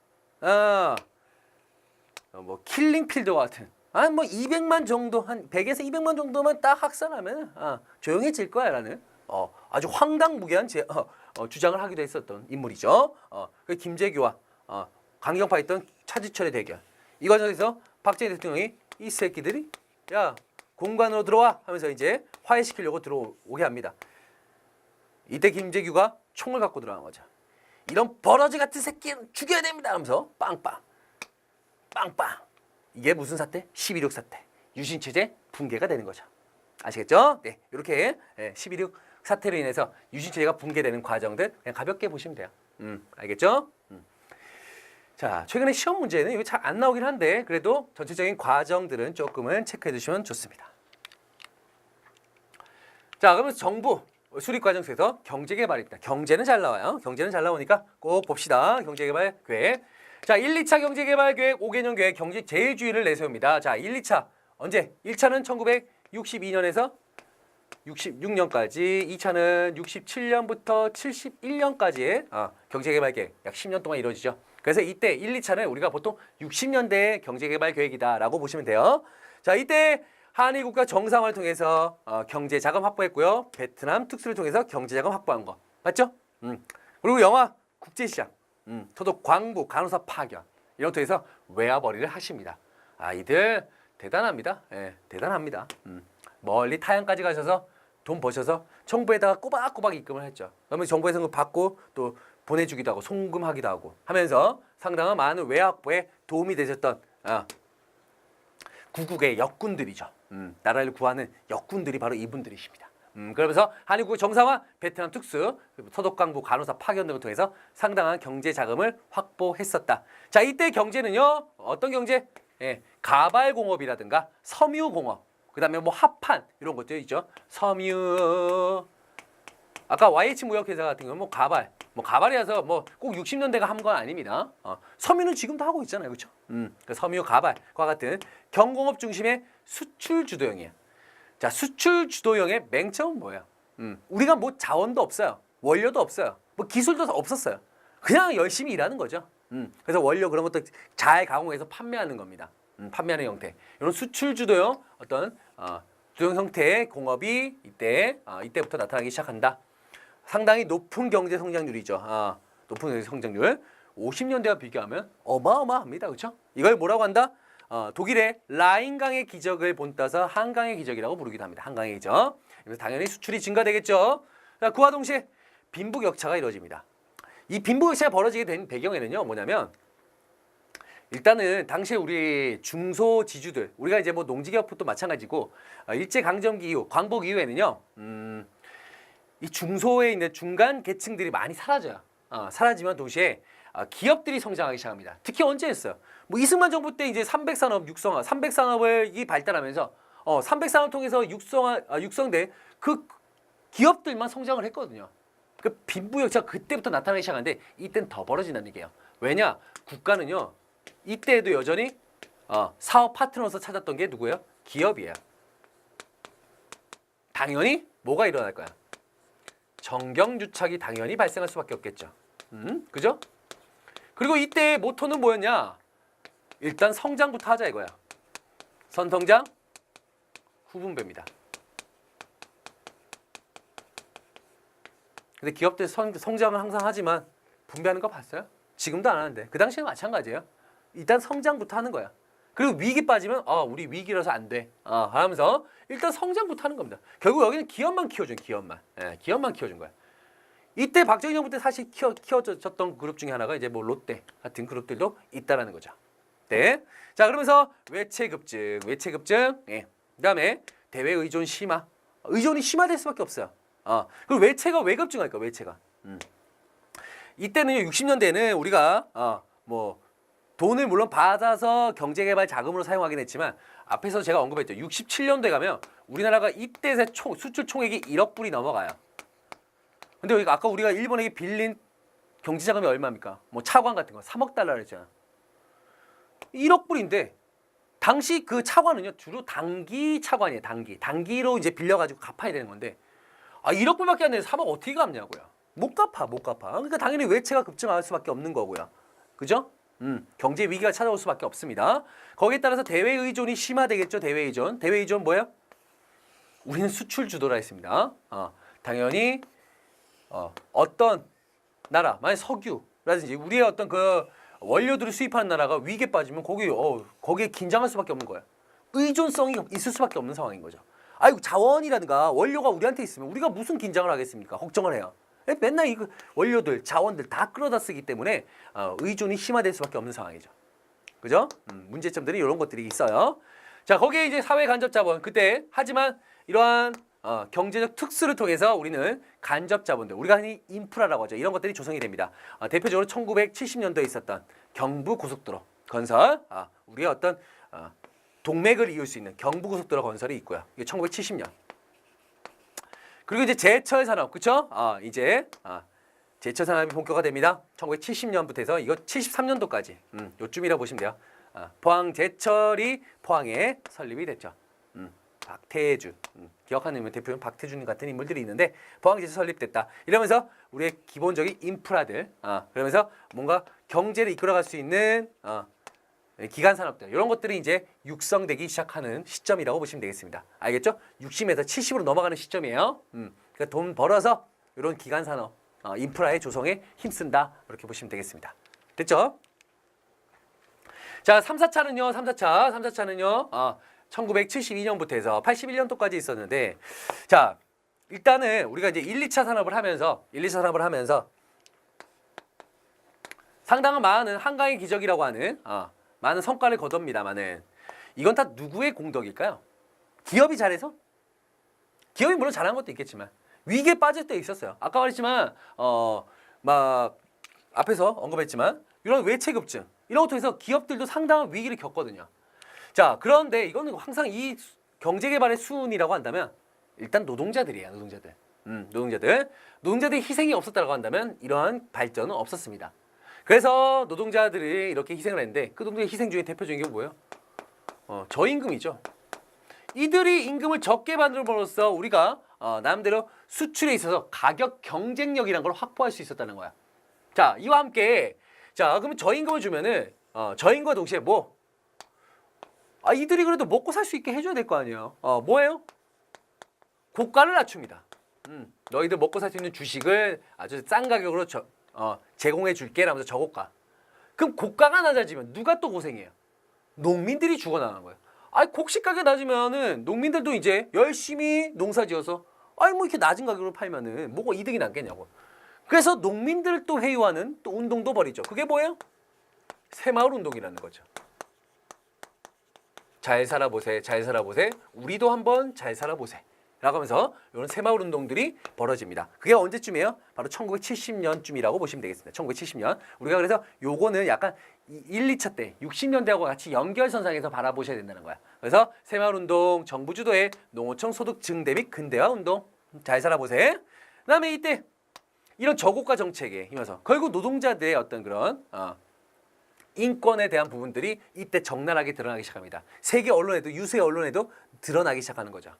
뭐 킬링필드 같은 뭐 200만 정도 한 100에서 200만 정도만 딱 학살하면 조용해질 거야라는 아주 황당무계한 주장을 하기도 했었던 인물이죠. 그 김재규와 강경파에 있던 차지철의 대결. 이 과정에서 박정희 대통령이 이 새끼들이 야 공관으로 들어와 하면서 이제 화해시키려고 들어오게 합니다. 이때 김재규가 총을 갖고 들어간 거죠. 이런 버러지 같은 새끼는 죽여야 됩니다 하면서 빵빵. 이게 무슨 사태? 11.6 사태. 유신체제 붕괴가 되는 거죠. 아시겠죠? 네, 이렇게 11.6 사태로 인해서 유신체제가 붕괴되는 과정들 그냥 가볍게 보시면 돼요. 알겠죠? 자, 최근에 시험 문제는 이거 잘 안 나오긴 한데 그래도 전체적인 과정들은 조금은 체크해 두시면 좋습니다. 자, 그러면 정부 수립 과정 속에서 경제개발입니다. 경제는 잘 나와요. 경제는 잘 나오니까 꼭 봅시다. 경제개발 계획. 자, 1, 2차 경제개발 계획 5개년 계획 경제 제일주의를 내세웁니다. 자, 1, 2차 언제? 1차는 1962년에서 66년까지, 2차는 67년부터 71년까지의 경제개발 계획 약 10년 동안 이루어지죠. 그래서 이때 1, 2차는 우리가 보통 60년대의 경제개발 계획이다라고 보시면 돼요. 자, 이때 한일 국가 정상화를 통해서 경제 자금 확보했고요. 베트남 특수를 통해서 경제 자금 확보한 거 맞죠? 그리고 영화 국제시장, 토독 광부 간호사 파견 이런 통해서 외화벌이를 하십니다. 이들 대단합니다. 대단합니다. 멀리 타양까지 가셔서 돈 버셔서 정부에다가 꼬박꼬박 입금을 했죠. 그러면 정부에서 그 받고 또 보내주기도 하고 송금하기도 하고 하면서 상당한 많은 외화 확보에 도움이 되셨던 구국의 역군들이죠. 나라를 구하는 역군들이 바로 이분들이십니다. 그러면서 한일국 정상화, 베트남 특수, 서독강부 간호사 파견 등을 통해서 상당한 경제 자금을 확보했었다. 자, 이때 경제는요. 어떤 경제? 가발공업이라든가 섬유공업, 그 다음에 뭐 합판 이런 것들 있죠. 섬유. 아까 YH무역회사 같은 경우는 뭐 가발이라서 뭐 꼭 60년대가 한 건 아닙니다. 섬유는 지금도 하고 있잖아요, 그렇죠? 섬유 가발과 같은 경공업 중심의 수출 주도형이에요. 자, 수출 주도형의 맹점은 뭐예요? 우리가 뭐 자원도 없어요, 원료도 없어요, 뭐 기술도 없었어요. 그냥 열심히 일하는 거죠. 그래서 원료 그런 것도 잘 가공해서 판매하는 겁니다. 판매하는 형태. 이런 수출 주도형 어떤 주도형 형태의 공업이 이때부터 나타나기 시작한다. 상당히 높은 경제 성장률이죠. 높은 경제 성장률. 50년대와 비교하면 어마어마합니다. 그렇죠? 이걸 뭐라고 한다? 독일의 라인강의 기적을 본따서 한강의 기적이라고 부르기도 합니다. 한강의 기적. 그래서 당연히 수출이 증가되겠죠. 자, 그와 동시에 빈부격차가 이루어집니다. 이 빈부격차가 벌어지게 된 배경에는요, 뭐냐면 일단은 당시에 우리 중소지주들, 우리가 이제 뭐 농지기업도 마찬가지고 일제강점기 이후, 광복 이후에는요, 이 중소에 있는 중간 계층들이 많이 사라져요. 사라지면 동시에 기업들이 성장하기 시작합니다. 특히 언제였어요? 뭐 이승만 정부 때 이제 300산업 육성화, 300산업이 발달하면서 300산업 통해서 육성된 그 기업들만 성장을 했거든요. 그 빈부격차가 그때부터 나타나기 시작하는데 이때는 더 벌어진다는 얘기예요. 왜냐? 국가는요, 이때에도 여전히 사업 파트너로서 찾았던 게 누구예요? 기업이에요. 당연히 뭐가 일어날 거야? 정경유착이 당연히 발생할 수밖에 없겠죠. 그죠? 그리고 이때의 모토는 뭐였냐? 일단 성장부터 하자 이거야. 선성장, 후분배입니다. 근데 기업들 성장을 항상 하지만 분배하는 거 봤어요? 지금도 안 하는데. 그 당시에 마찬가지예요. 일단 성장부터 하는 거야. 그리고 위기 빠지면 우리 위기라서 안 돼. 하면서 일단 성장부터 하는 겁니다. 결국 여기는 기업만 키워준 기업만. 기업만 키워준 거야. 이때 박정희 정부 때 사실 키워졌던 그룹 중에 하나가 이제 뭐 롯데 같은 그룹들도 있다라는 거죠. 네. 자, 그러면서 외체급증. 예. 그다음에 대외 의존 심화. 의존이 심화될 수밖에 없어요. 그리고 외체가 왜 급증할까? 외체가. 이때는요, 60년대에는 우리가 뭐 돈을 물론 받아서 경제개발 자금으로 사용하긴 했지만 앞에서 제가 언급했죠. 67년도에 가면 우리나라가 이때 수출 총액이 1억 불이 넘어가요. 근데 여기 아까 우리가 일본에게 빌린 경제자금이 얼마입니까? 뭐 차관 같은 거 3억 달러를 했잖아. 1억 불인데 당시 그 차관은요 주로 단기 차관이에요. 단기로 이제 빌려가지고 갚아야 되는 건데 1억 불밖에 안 되는데 3억 어떻게 갚냐고요. 못 갚아. 그러니까 당연히 외채가 급증할 수밖에 없는 거고요. 그죠? 경제 위기가 찾아올 수밖에 없습니다. 거기에 따라서 대외 의존이 심화되겠죠. 대외 의존 뭐예요? 우리는 수출 주도라 했습니다. 당연히 어떤 나라, 만약 석유라든지 우리의 어떤 그 원료들을 수입하는 나라가 위기에 빠지면 거기에 긴장할 수밖에 없는 거야. 의존성이 있을 수밖에 없는 상황인 거죠. 아이고 자원이라든가 원료가 우리한테 있으면 우리가 무슨 긴장을 하겠습니까? 걱정을 해요. 맨날 이 원료들, 자원들 다 끌어다 쓰기 때문에 의존이 심화될 수밖에 없는 상황이죠. 그죠? 문제점들이 이런 것들이 있어요. 자, 거기에 이제 사회 간접 자본 그때 하지만 이러한 경제적 특수를 통해서 우리는 간접 자본들, 우리가 흔히 인프라라고 하죠. 이런 것들이 조성이 됩니다. 대표적으로 1970년도에 있었던 경부 고속도로 건설, 우리의 어떤 동맥을 이을 수 있는 경부 고속도로 건설이 있고요. 이게 1970년. 그리고 이제 제철 산업, 그렇죠? 이제 제철 산업이 본격화됩니다. 1970년부터 해서 이거 73년도까지 요쯤이라 보시면 돼요. 포항 제철이 포항에 설립이 됐죠. 박태준, 기억하는 대표는 박태준 같은 인물들이 있는데 포항 제철 설립됐다. 이러면서 우리의 기본적인 인프라들, 그러면서 뭔가 경제를 이끌어갈 수 있는 기간 산업들 이런 것들이 이제 육성되기 시작하는 시점이라고 보시면 되겠습니다. 알겠죠? 60에서 70으로 넘어가는 시점이에요. 그러니까 돈 벌어서 이런 기간 산업, 인프라의 조성에 힘쓴다 이렇게 보시면 되겠습니다. 됐죠? 자, 3, 4차는요. 3사차는요. 1972년부터 해서 81년도까지 있었는데 자, 일단은 우리가 이제 1, 2차 산업을 하면서 상당한 많은 한강의 기적이라고 하는 많은 성과를 거둡니다만은 이건 다 누구의 공덕일까요? 기업이 잘해서? 기업이 물론 잘한 것도 있겠지만 위기에 빠질 때 있었어요. 아까 말했지만 막 앞에서 언급했지만 이런 외채 급증 이런 것도 해서 기업들도 상당한 위기를 겪거든요. 자, 그런데 이거는 항상 이 경제개발의 수운이라고 한다면 일단 노동자들이에요. 노동자들이 희생이 없었다고 한다면 이러한 발전은 없었습니다. 그래서 노동자들이 이렇게 희생을 했는데 그 노동자의 희생 중에 대표적인 게 뭐예요? 저임금이죠. 이들이 임금을 적게 받음으로써 우리가 나름대로 수출에 있어서 가격 경쟁력이라는 걸 확보할 수 있었다는 거야. 자, 이와 함께 그러면 저임금을 주면은 저임금과 동시에 이들이 그래도 먹고 살 수 있게 해줘야 될 거 아니에요. 뭐예요? 고가를 낮춥니다. 너희들 먹고 살 수 있는 주식을 아주 싼 가격으로 제공해 줄게 라면서 저고가. 그럼 고가가 낮아지면 누가 또 고생해요? 농민들이 죽어나가는 거예요. 곡식 가격 낮으면은 농민들도 이제 열심히 농사지어서 뭐 이렇게 낮은 가격으로 팔면은 뭐가 이득이 남겠냐고. 그래서 농민들을 또 회유하는 또 운동도 벌이죠. 그게 뭐예요? 새마을 운동이라는 거죠. 잘 살아보세. 우리도 한번 잘 살아보세. 라고 하면서 이런 새마을 운동들이 벌어집니다. 그게 언제쯤이에요? 바로 1970년쯤이라고 보시면 되겠습니다. 1970년. 우리가 그래서 요거는 약간 1, 2차 때 60년대하고 같이 연결선상에서 바라보셔야 된다는 거야. 그래서 새마을 운동, 정부 주도의 농어촌 소득 증대 및 근대화 운동. 잘 살아보세. 그다음에 이때 이런 저고가 정책에 힘입어서 결국 노동자들의 어떤 그런 인권에 대한 부분들이 이때 적나라하게 드러나기 시작합니다. 세계 언론에도 유세 언론에도 드러나기 시작하는 거죠.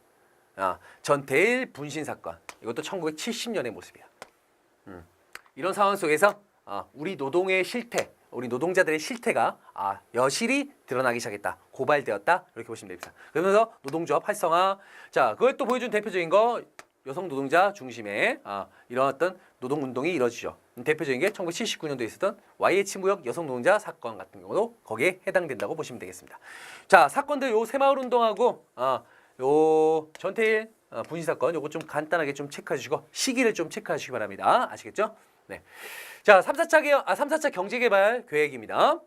전대일 분신 사건 이것도 1970년의 모습이야. 이런 상황 속에서 우리 노동의 실태, 우리 노동자들의 실태가 여실히 드러나기 시작했다. 고발되었다. 이렇게 보시면 됩니다. 그러면서 노동조합 활성화. 자, 그걸 또 보여준 대표적인 거 여성 노동자 중심의 이런 어떤 노동운동이 이루어지죠. 대표적인 게 1979년도에 있었던 YH 무역 여성 노동자 사건 같은 경우도 거기에 해당된다고 보시면 되겠습니다. 자, 사건들 요 새마을 운동하고 요 전태일 분신 사건 요거 좀 간단하게 좀 체크해 주시고 시기를 좀 체크해 주시기 바랍니다. 아시겠죠? 네. 자, 3, 4차 경제개발 계획입니다.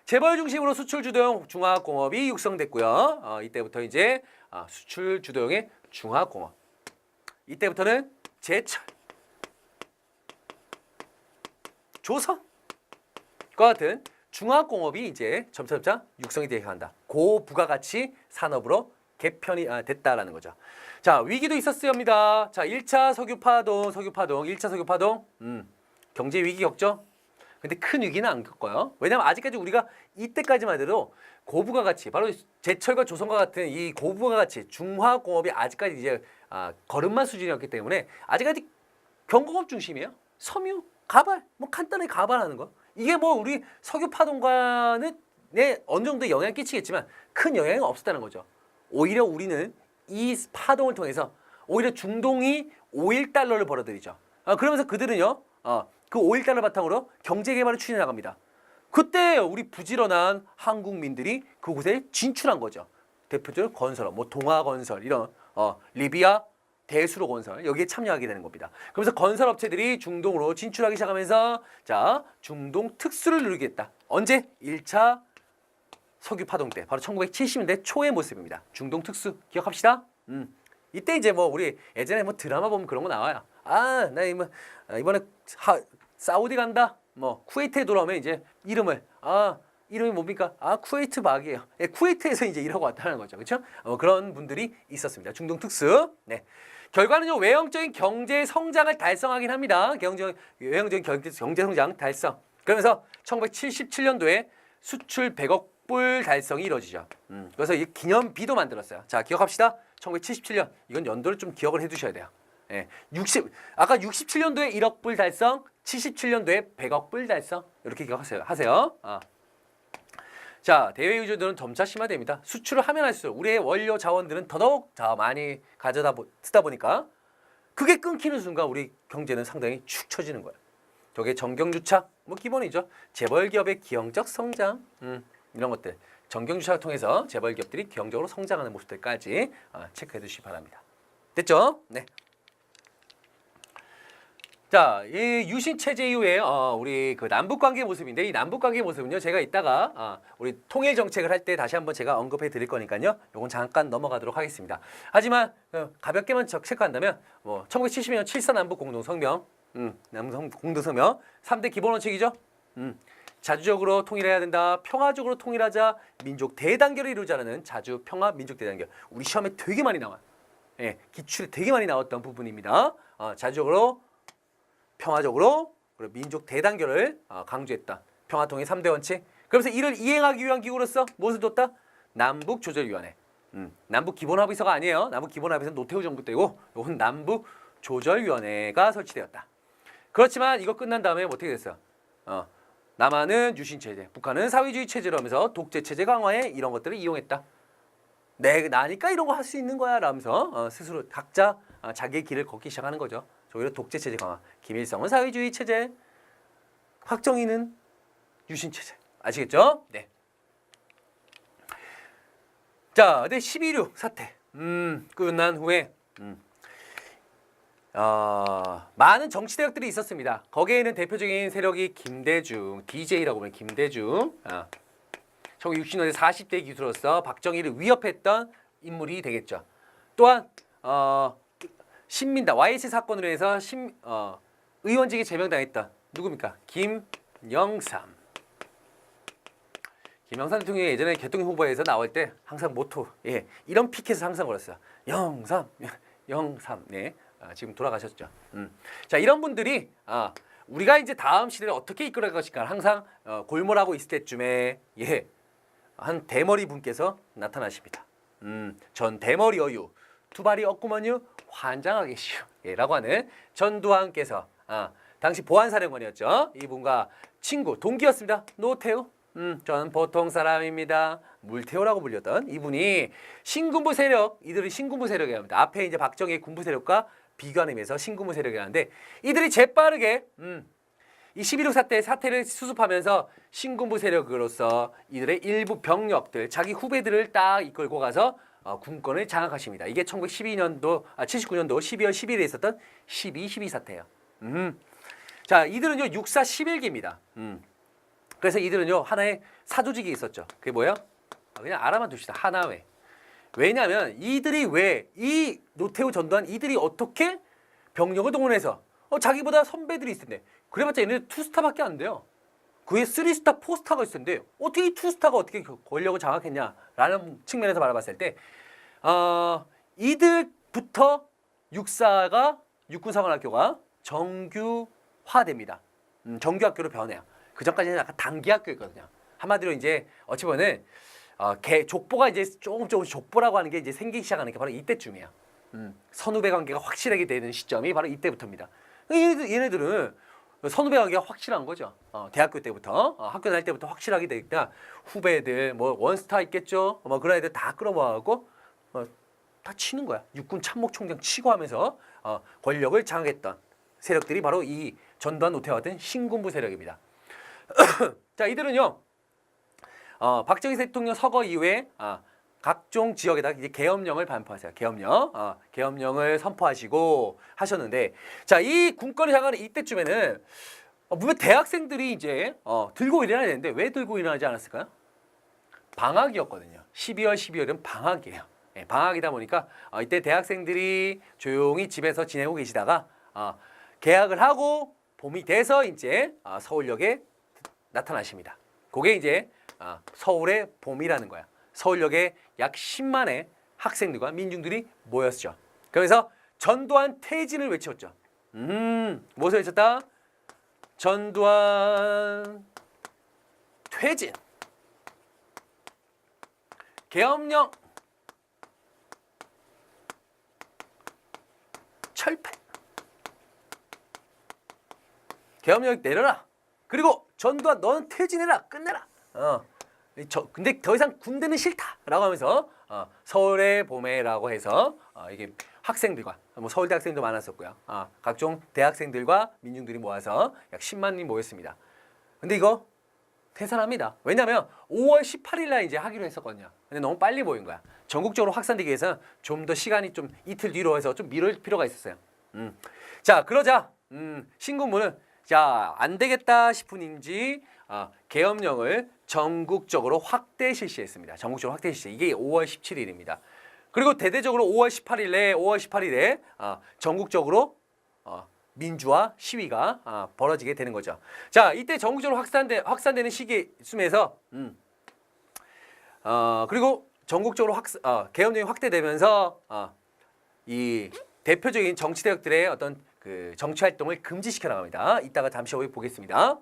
재벌 중심으로 수출 주도형 중화학공업이 육성됐고요. 이때부터 이제 수출 주도형의 중화학공업. 이때부터는 제철, 조선과 같은 중화학공업이 이제 점차 육성이 되게 한다. 고부가가치 산업으로 개편이 됐다라는 거죠. 자, 위기도 있었습니다. 자, 1차 석유파동, 1차 석유파동. 경제 위기 겪죠? 근데 큰 위기는 안 겪어요. 왜냐면 아직까지 우리가 이때까지만 해도 고부가가치, 바로 제철과 조선과 같은 이 고부가가치 중화공업이 아직까지 이제 걸음마 수준이었기 때문에 아직까지 경공업 중심이에요. 섬유, 가발, 뭐 간단하게 가발하는 거. 이게 뭐 우리 석유 파동과는 어느 정도 영향을 끼치겠지만 큰 영향은 없었다는 거죠. 오히려 우리는 이 파동을 통해서 오히려 중동이 오일 달러를 벌어들이죠. 그러면서 그들은요, 그 오일 달러 바탕으로 경제 개발을 추진해 나갑니다. 그때 우리 부지런한 한국민들이 그곳에 진출한 거죠. 대표적으로 건설업, 뭐 동아건설 이런 리비아 대수로 건설 여기에 참여하게 되는 겁니다. 그러면서 건설업체들이 중동으로 진출하기 시작하면서 자 중동 특수를 누리겠다. 언제? 1차 석유 파동 때 바로 1970년대 초의 모습입니다. 중동 특수 기억합시다. 이때 이제 뭐 우리 예전에 뭐 드라마 보면 그런 거 나와요. 나 이번에 사우디 간다. 뭐 쿠웨이트에 돌아오면 이제 이름이 뭡니까? 쿠웨이트 박이에요. 예, 쿠웨이트에서 이제 일하고 왔다는 거죠. 그렇죠? 그런 분들이 있었습니다. 중동 특수. 네. 결과는 외형적인 경제 성장을 달성하긴 합니다. 외형적인 경제 성장 달성. 그러면서 1977년도에 수출 100억 불 달성이 이루어지죠. 그래서 이 기념비도 만들었어요. 자, 기억합시다. 1977년. 이건 연도를 좀 기억을 해 두셔야 돼요. 예. 아까 67년도에 1억 불 달성, 77년도에 100억 불 달성. 이렇게 기억하세요. 자, 대외 유조들은 점차 심화됩니다. 수출을 하면 할수록 우리의 원료 자원들은 더더욱 많이 쓰다 보니까 그게 끊기는 순간 우리 경제는 상당히 축 처지는 거예요. 저게 정경유착, 뭐 기본이죠. 재벌 기업의 기형적 성장, 이런 것들. 정경유착을 통해서 재벌 기업들이 기형적으로 성장하는 모습들까지 체크해 두시기 바랍니다. 됐죠? 네. 자, 이 유신 체제 이후에 우리 그 남북 관계 모습인데 이 남북 관계 모습은요 제가 이따가 우리 통일 정책을 할 때 다시 한번 제가 언급해 드릴 거니까요. 요건 잠깐 넘어가도록 하겠습니다. 하지만 가볍게만 체크한다면 뭐 1972년 7.4 남북 공동성명, 남북 공동성명 3대 기본 원칙이죠. 자주적으로 통일해야 된다. 평화적으로 통일하자. 민족 대단결을 이루자라는 자주 평화 민족 대단결. 우리 시험에 되게 많이 나와요. 예, 기출에 되게 많이 나왔던 부분입니다. 자주적으로 평화적으로 그리고 민족 대단결을 강조했다. 평화통일 3대 원칙. 그러면서 이를 이행하기 위한 기구로서 무엇을 뒀다? 남북조절위원회. 남북 기본합의서가 아니에요. 남북 기본합의서는 노태우 정부 때고 이건 남북조절위원회가 설치되었다. 그렇지만 이거 끝난 다음에 어떻게 됐어요? 남한은 유신체제, 북한은 사회주의 체제로 하면서 독재체제 강화에 이런 것들을 이용했다. 나니까 이런 거 할 수 있는 거야 라면서 스스로 각자 자기의 길을 걷기 시작하는 거죠. 오히려 독재체제 강화. 김일성은 사회주의 체제, 박정희는 유신체제. 아시겠죠? 네. 자, 근데 12.6 사태 끝난 후에 많은 정치 대역들이 있었습니다. 거기에는 대표적인 세력이 김대중, DJ라고 부르는 김대중. 1960년대 40대 기수로서 박정희를 위협했던 인물이 되겠죠. 또한 신민당 YS 사건으로 해서 의원직에 제명당했던 누굽니까? 김영삼. 김영삼 대통령이 예전에 대통령 후보에서 나올 때 항상 모토 이런 피켓을 항상 걸었어요. 영삼. 네. 지금 돌아가셨죠. 자, 이런 분들이 우리가 이제 다음 시대를 어떻게 이끌어갈 것인가 항상 골몰하고 있을 때쯤에 한 대머리 분께서 나타나십니다. 전 대머리 어유 두발이 없구먼요 환장하겠시오. 라고 하는 전두환께서 당시 보안사령관이었죠. 이분과 친구, 동기였습니다. 노태우. 저는 보통 사람입니다. 물태우라고 불렸던 이분이 신군부 세력, 이들이 신군부 세력이라고 합니다. 앞에 이제 박정희의 군부 세력과 비교하는 의미에서 신군부 세력이라는데 이들이 재빠르게 이 11.6 사태를 수습하면서 신군부 세력으로서 이들의 일부 병력들, 자기 후배들을 딱 이끌고 가서 군권을 장악하십니다. 이게 1972년도, 79년도 12월 10일에 있었던 12.12 사태예요. 자, 이들은요 육사 11기입니다. 그래서 이들은요 하나의 사조직이 있었죠. 그게 뭐예요? 그냥 알아만 둡시다. 하나회. 왜냐하면 이들이 왜 이 노태우 전두환 이들이 어떻게 병력을 동원해서 자기보다 선배들이 있을 텐데 그래봤자 얘네들 투스타밖에 안 돼요. 그 위에 3스타, 4스타가 있을 텐데 어떻게 이 투스타가 어떻게 권력을 장악했냐라는 측면에서 바라봤을 때 이들부터 육사가 육군사관학교가 정규화됩니다. 정규학교로 변해요. 그 전까지는 약간 단기학교였거든요. 한마디로 이제 어찌 보면은 족보가 이제 조금씩 족보라고 하는 게 이제 생기기 시작하는 게 바로 이때쯤이에요. 선후배 관계가 확실하게 되는 시점이 바로 이때부터입니다. 얘네들은 선후배 관계가 확실한 거죠. 대학교 때부터 학교 다닐 때부터 확실하게 되니까 후배들 뭐 원스타 있겠죠. 뭐 그런 애들 다 끌어모아갖고 다 치는 거야. 육군 참모총장 치고 하면서 권력을 장악했던 세력들이 바로 이 전두환 노태우와 같은 신군부 세력입니다. 자, 이들은요 박정희 대통령 서거 이후에 각종 지역에다 이제 계엄령을 반포하세요. 계엄령을 선포하시고 하셨는데, 자, 이 군권을 향하는 이때쯤에는 물론 대학생들이 이제 들고 일어나야 되는데 왜 들고 일어나지 않았을까요? 방학이었거든요. 12월, 12월은 방학이에요. 네, 방학이다 보니까 이때 대학생들이 조용히 집에서 지내고 계시다가 개학을 하고 봄이 돼서 이제 서울역에 나타나십니다. 그게 이제 서울의 봄이라는 거야. 서울역에 약 10만의 학생들과 민중들이 모였죠. 그래서 전두환 퇴진을 외쳤죠. 무엇을 외쳤다? 전두환 퇴진. 계엄령 철폐. 계엄령 내려라. 그리고 전두환 너는 퇴진해라. 끝내라. 근데 더 이상 군대는 싫다라고 하면서 서울의 봄에라고 해서 이게 학생들과 뭐 서울대 학생도 많았었고요. 각종 대학생들과 민중들이 모아서 약 10만이 모였습니다. 근데 이거 태산합니다. 왜냐하면 5월 18일 날 이제 하기로 했었거든요. 근데 너무 빨리 모인 거야. 전국적으로 확산되기 위해서 좀 더 시간이 좀 이틀 뒤로 해서 좀 미룰 필요가 있었어요. 자, 그러자 신군부는 자, 안 되겠다 싶은인지 계엄령을 전국적으로 확대 실시했습니다. 전국적으로 확대 실시. 이게 5월 17일입니다. 그리고 대대적으로 5월 18일에 전국적으로 민주화 시위가 벌어지게 되는 거죠. 자, 이때 전국적으로 확산되는 시기쯤에서 그리고 전국적으로 계엄령이 확대되면서 이 대표적인 정치 대역들의 어떤 그 정치 활동을 금지시켜 나갑니다. 이따가 잠시 후에 보겠습니다.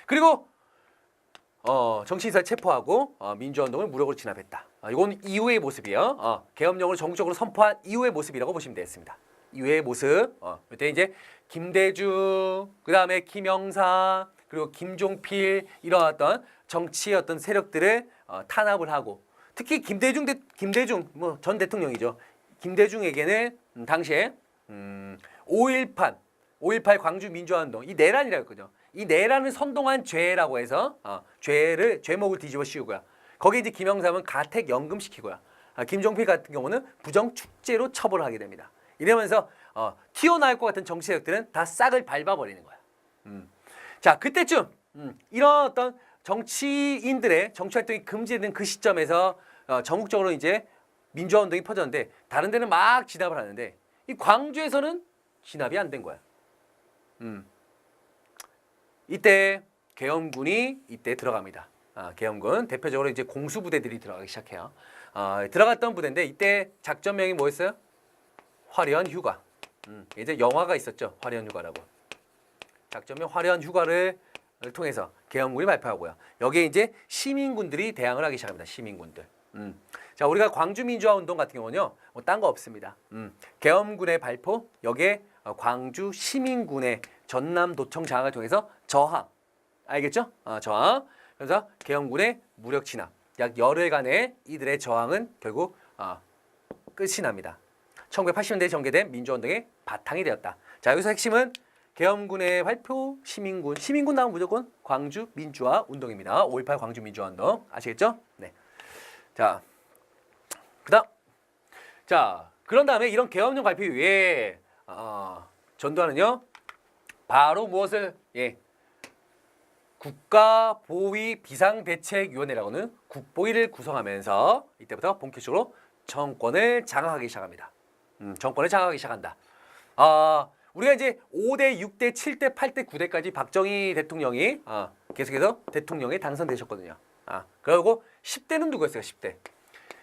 그리고 정치인사를 체포하고 민주화운동을 무력으로 진압했다. 이건 이후의 모습이에요. 계엄령을 전국적으로 선포한 이후의 모습이라고 보시면 되겠습니다. 이후의 모습. 이때 이제 김대중, 그 다음에 김영사, 그리고 김종필 이런 어떤 정치의 어떤 세력들을 탄압을 하고, 특히 김대중 뭐 전 대통령이죠. 김대중에게는 당시에 5.18 광주 민주화운동, 이 내란이라고 했거든요. 이 내란을 선동한 죄라고 해서 죄목을 뒤집어 씌우고요. 거기에 이제 김영삼은 가택 연금시키고요. 김종필 같은 경우는 부정축제로 처벌을 하게 됩니다. 이러면서 튀어나올 것 같은 정치 세력들은 다 싹을 밟아버리는 거야. 자, 그때쯤 이런 어떤 정치인들의 정치 활동이 금지되는 그 시점에서 전국적으로 이제 민주화 운동이 퍼졌는데 다른 데는 막 진압을 하는데 이 광주에서는 진압이 안 된 거야. 이때 계엄군이 이때 들어갑니다. 계엄군 대표적으로 이제 공수부대들이 들어가기 시작해요. 들어갔던 부대인데 이때 작전명이 뭐였어요? 화려한 휴가. 이제 영화가 있었죠. 화려한 휴가라고. 작전명 화려한 휴가를 통해서 계엄군이 발표하고요. 여기에 이제 시민군들이 대항을 하기 시작합니다. 시민군들. 자, 우리가 광주 민주화 운동 같은 경우는요, 뭐 딴 거 없습니다. 계엄군의 발포, 여기에 광주 시민군의 전남도청 장악을 통해서 저항, 알겠죠? 저항. 그래서 계엄군의 무력 진압, 약 열흘간의 이들의 저항은 결국 끝이 납니다. 1980년대에 전개된 민주화운동의 바탕이 되었다. 자, 여기서 핵심은 계엄군의 발표, 시민군 나오면 무조건 광주 민주화 운동입니다. 5.18 광주 민주화 운동 아시겠죠? 네. 자, 그다음, 자, 그런 다음에 이런 계엄령 발표 이후에 전두환은요 바로 무엇을 국가보위 비상대책위원회라고는 국보위를 구성하면서 이때부터 본격적으로 정권을 장악하기 시작합니다. 정권을 장악하기 시작한다. 우리가 이제 5대, 6대, 7대, 8대, 9대까지 박정희 대통령이 계속해서 대통령에 당선되셨거든요. 그리고 10대는 누구였어요? 10대.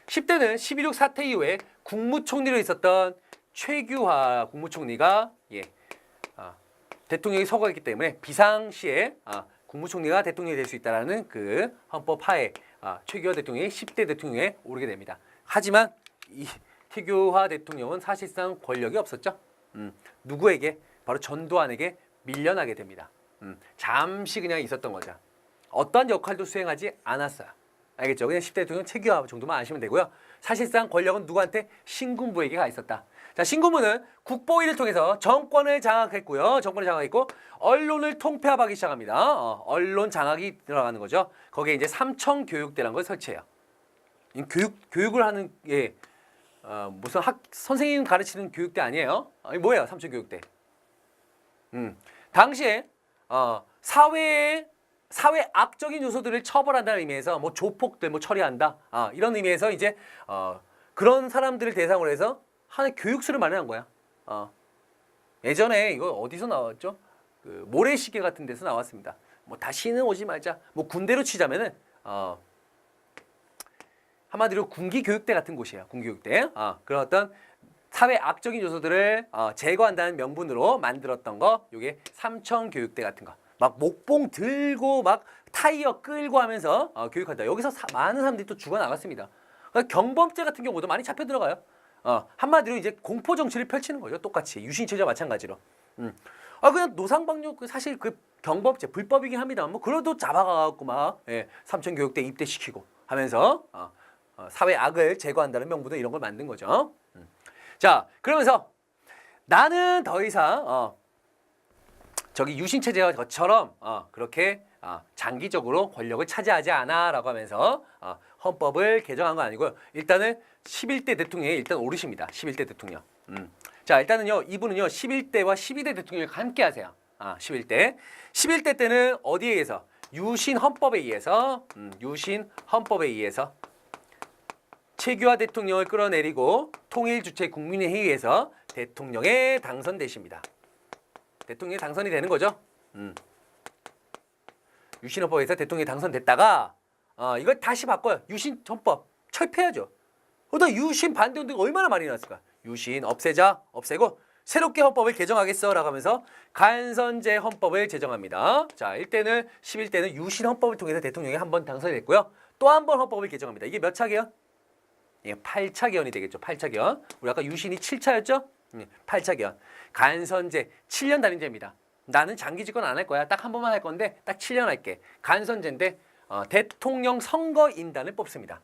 10대는 12.6 사태 이후에 국무총리로 있었던 최규하 국무총리가 대통령이 서거했기 때문에 비상시에 국무총리가 대통령이 될 수 있다는 그 헌법 하에 최규하 대통령이 10대 대통령에 오르게 됩니다. 하지만 이 최규하 대통령은 사실상 권력이 없었죠. 누구에게? 바로 전두환에게 밀려나게 됩니다. 잠시 그냥 있었던 거죠. 어떠한 역할도 수행하지 않았어요. 알겠죠? 그냥 10대 대통령 최규하 정도만 아시면 되고요. 사실상 권력은 누구한테? 신군부에게 가 있었다. 자, 신군부는 국보위를 통해서 정권을 장악했고요. 정권을 장악했고 언론을 통폐합하기 시작합니다. 언론 장악이 들어가는 거죠. 거기에 이제 삼청교육대라는 걸 설치해요. 교육을 하는 무슨 선생님 가르치는 교육대 아니에요? 뭐예요? 삼청교육대. 당시에 사회 악적인 요소들을 처벌한다는 의미에서 뭐 조폭들 뭐 처리한다. 이런 의미에서 이제 그런 사람들을 대상으로 해서 하나의 교육수를 마련한 거야. 예전에 이거 어디서 나왔죠? 그 모래시계 같은 데서 나왔습니다. 뭐 다시는 오지 말자. 뭐 군대로 치자면은 한마디로 군기교육대 같은 곳이에요. 군기교육대. 그런 어떤 사회 악적인 요소들을 제거한다는 명분으로 만들었던 거, 요게 삼청교육대 같은 거. 막 목봉 들고 막 타이어 끌고 하면서 교육한다. 여기서 많은 사람들이 또 죽어나갔습니다. 그러니까 경범죄 같은 경우도 많이 잡혀 들어가요. 한마디로 이제 공포 정치를 펼치는 거죠. 똑같이 유신체제와 마찬가지로. 그냥 노상방뇨 사실 그 경범죄 불법이긴 합니다만 뭐 그래도 잡아가갖고 막 삼청교육대 입대시키고 하면서 사회 악을 제거한다는 명분으로 이런 걸 만든 거죠. 자, 그러면서 나는 더 이상 저기 유신체제와 저처럼 그렇게 장기적으로 권력을 차지하지 않아라고 하면서 헌법을 개정한 건 아니고요. 일단은 11대 대통령이 일단 오르십니다. 11대 대통령. 자, 일단은요, 이분은요 11대와 12대 대통령이 함께 하세요. 11대. 11대 때는 어디에 의해서? 유신 헌법에 의해서 최규하 대통령을 끌어내리고 통일주체 국민회의에서 대통령에 당선되십니다. 대통령이 당선이 되는 거죠. 유신헌법에서 대통령이 당선됐다가 이걸 다시 바꿔요. 유신헌법 철폐하죠. 그러다 유신 반대운동이 얼마나 많이 났을까. 유신 없애자, 없애고 새롭게 헌법을 개정하겠어 라고 하면서 간선제 헌법을 제정합니다. 자, 11대는 유신 헌법을 통해서 대통령이 한 번 당선이 됐고요. 또 한 번 헌법을 개정합니다. 이게 몇 차 개헌? 8차 개헌이 되겠죠. 8차 개헌. 우리 아까 유신이 7차였죠? 8차 개헌. 간선제 7년 단임제입니다. 나는 장기 집권 안 할 거야. 딱 한 번만 할 건데 딱 7년 할게. 간선제인데 대통령 선거인단을 뽑습니다.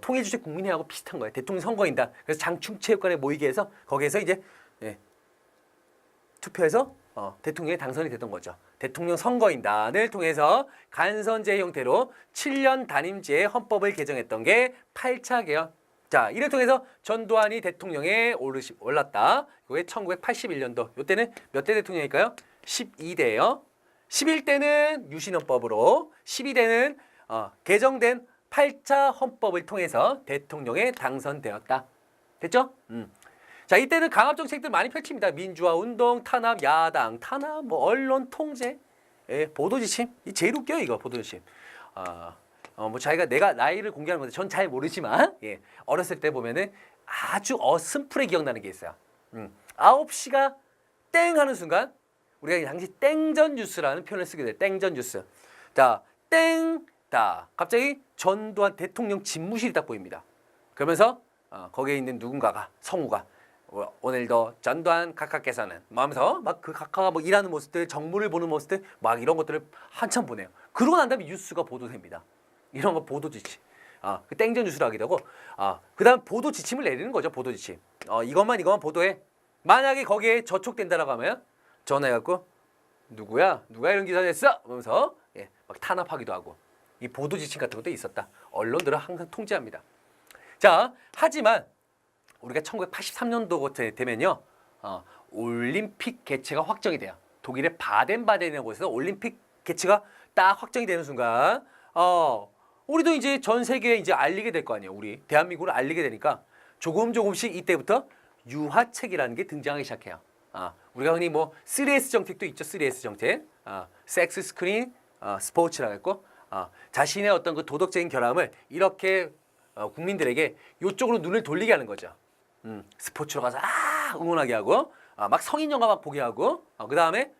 통일주체 국민회하고 비슷한 거예요. 대통령 선거인단. 그래서 장충체육관에 모이게 해서 거기에서 이제 투표해서 대통령이 당선이 됐던 거죠. 대통령 선거인단을 통해서 간선제 형태로 7년 단임제의 헌법을 개정했던 게 8차 개헌. 자, 이를 통해서 전두환이 대통령에 올랐다. 이게 1981년도. 이때는 몇 대 대통령일까요? 12대예요. 11대는 유신헌법으로, 12대는 개정된 8차 헌법을 통해서 대통령에 당선되었다. 됐죠? 자, 이때는 강압 정책들 많이 펼칩니다. 민주화 운동, 탄압, 야당, 탄압, 뭐 언론 통제, 보도 지침. 이 제일 웃겨요, 이거 보도 지침. 뭐 자기가 내가 나이를 공개하는 건데 전 잘 모르지만 어렸을 때 보면은 아주 어슴프레 기억나는 게 있어요. 9시가 땡 하는 순간 우리가 당시 땡전 뉴스라는 표현을 쓰게 돼요. 땡전 뉴스. 자, 땡, 다 갑자기 전두환 대통령 집무실이 딱 보입니다. 그러면서 거기에 있는 누군가가 성우가 오늘도 전두환 각하께서는 뭐 하면서 막 그 각하가 뭐 일하는 모습들, 정무를 보는 모습들 막 이런 것들을 한참 보내요. 그러고 난 다음에 뉴스가 보도됩니다. 이런 거 보도 지침. 그 땡전 뉴스를 하게 되고 그다음 보도 지침을 내리는 거죠. 보도 지침. 이것만 보도해. 만약에 거기에 저촉된다라고 하면 전화해갖고 누가 이런 기사 냈어? 그러면서 막 탄압하기도 하고 이 보도 지침 같은 것도 있었다. 언론들은 항상 통제합니다. 자, 하지만 우리가 1983년도 되면요 올림픽 개최가 확정이 돼요. 독일의 바덴바덴이라는 곳에서 올림픽 개최가 딱 확정이 되는 순간 우리도 이제 전 세계에 이제 알리게 될 거 아니에요. 우리 대한민국을 알리게 되니까 조금씩 이때부터 유화책이라는 게 등장하기 시작해요. 우리가 흔히 뭐 3S 정책도 있죠. 3S 정책. 섹스, 스크린, 스포츠라고 했고 자신의 어떤 그 도덕적인 결함을 이렇게 국민들에게 이쪽으로 눈을 돌리게 하는 거죠. 스포츠로 가서 응원하게 하고 막 성인 영화 막 보게 하고 그 다음에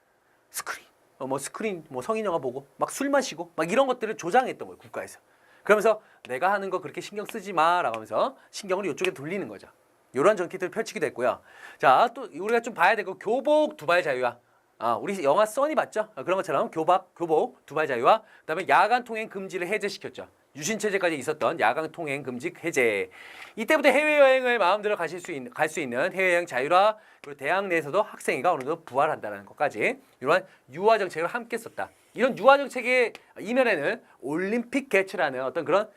스크린 성인 영화 보고 막 술 마시고 막 이런 것들을 조장했던 거예요. 국가에서. 그러면서 내가 하는 거 그렇게 신경 쓰지 마라고 하면서 신경을 이쪽에 돌리는 거죠. 이런 정책들을 펼치게 됐고요. 자, 또 우리가 좀 봐야 되고 교복 두발 자유화. 우리 영화 써니 봤죠? 그런 것처럼 교복 두발 자유화. 그다음에 야간 통행 금지를 해제시켰죠. 유신 체제까지 있었던 야간 통행 금지 해제. 이때부터 해외 여행을 마음대로 갈 수 있는 해외 여행 자유화. 그리고 대학 내에서도 학생회가 어느 정도 부활한다는 것까지 이러한 유화 정책을 함께 썼다. 이런 유화 정책의 이면에는 올림픽 개최라는 어떤 그런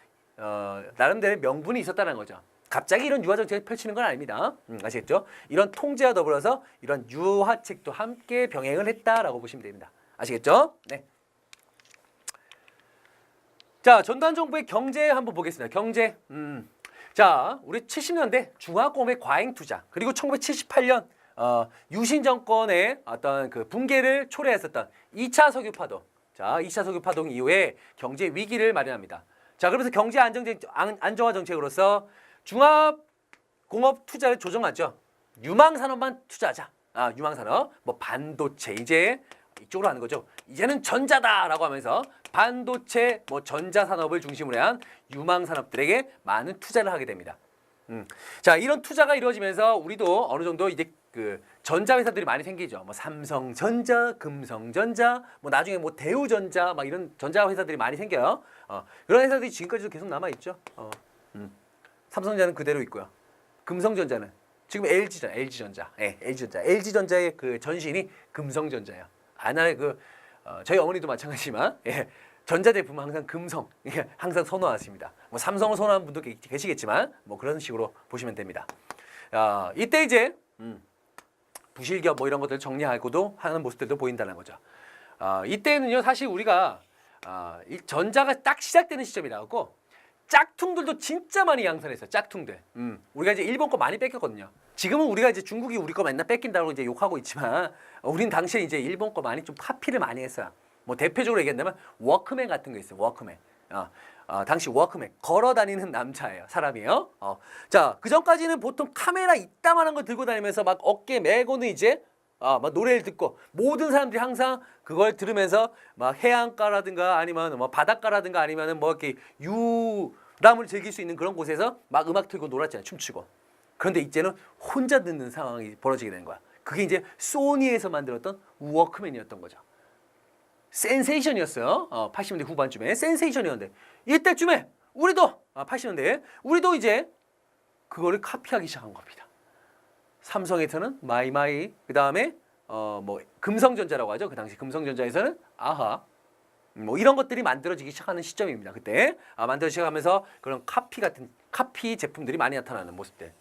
나름대로의 명분이 있었다는 거죠. 갑자기 이런 유화 정책을 펼치는 건 아닙니다. 아시겠죠? 이런 통제와 더불어서 이런 유화책도 함께 병행을 했다라고 보시면 됩니다. 아시겠죠? 네. 자, 전두환 정부의 경제 한번 보겠습니다. 경제. 자, 우리 70년대 중화공업의 과잉 투자 그리고 1978년 유신 정권의 어떤 그 붕괴를 초래했었던 2차 석유 파동. 자, 2차 석유 파동 이후에 경제 위기를 마련합니다. 자, 그러면서 경제 안정화 정책으로서 중화공업 투자를 조정하죠. 유망산업만 투자하자. 유망산업, 뭐 반도체 이제 이쪽으로 하는 거죠. 이제는 전자다라고 하면서 반도체, 뭐 전자산업을 중심으로 한 유망산업들에게 많은 투자를 하게 됩니다. 자, 이런 투자가 이루어지면서 우리도 어느 정도 이제 그 전자회사들이 많이 생기죠. 뭐 삼성전자, 금성전자, 뭐 나중에 뭐 대우전자, 막 이런 전자회사들이 많이 생겨요. 그런 회사들이 지금까지도 계속 남아 있죠. 삼성전자는 그대로 있고요. 금성전자는 지금 LG전자. 네, LG전자의 그 전신이 금성전자예요. 옛날에 저희 어머니도 마찬가지지만 전자제품은 항상 금성 항상 선호하십니다. 뭐 삼성을 선호하는 분도 계시겠지만 뭐 그런 식으로 보시면 됩니다. 이때 이제 부실기업 뭐 이런 것들 정리하고도 하는 모습들도 보인다는 거죠. 이때는요 사실 우리가 이 전자가 딱 시작되는 시점이라고 짝퉁들도 진짜 많이 양산했어요. 짝퉁들. 우리가 이제 일본 거 많이 뺏겼거든요. 지금은 우리가 이제 중국이 우리 거 맨날 뺏긴다고 이제 욕하고 있지만 우린 당시에 이제 일본 거 많이 좀 카피를 많이 했어요. 뭐 대표적으로 얘기한다면 워크맨 같은 거 있어요. 워크맨. 당시 워크맨 걸어 다니는 남자예요. 사람이에요. 자, 그 전까지는 보통 카메라 이따만한 거 들고 다니면서 막 어깨 메고는 이제 막 노래를 듣고 모든 사람들이 항상 그걸 들으면서 막 해안가라든가 아니면 뭐 바닷가라든가 아니면은 뭐 이렇게 유람을 즐길 수 있는 그런 곳에서 막 음악 틀고 놀았잖아요. 춤추고. 그런데 이제는 혼자 듣는 상황이 벌어지게 된 거야. 그게 이제 소니에서 만들었던 워크맨이었던 거죠. 센세이션이었어요. 80년대 후반쯤에 센세이션이었는데 이때쯤에 우리도 80년대에 우리도 이제 그거를 카피하기 시작한 겁니다. 삼성에서는 마이마이, 그 다음에 뭐 금성전자라고 하죠. 그 당시 금성전자에서는 아하, 뭐 이런 것들이 만들어지기 시작하는 시점입니다. 그때 만들어지기 시작하면서 그런 카피 제품들이 많이 나타나는 모습들.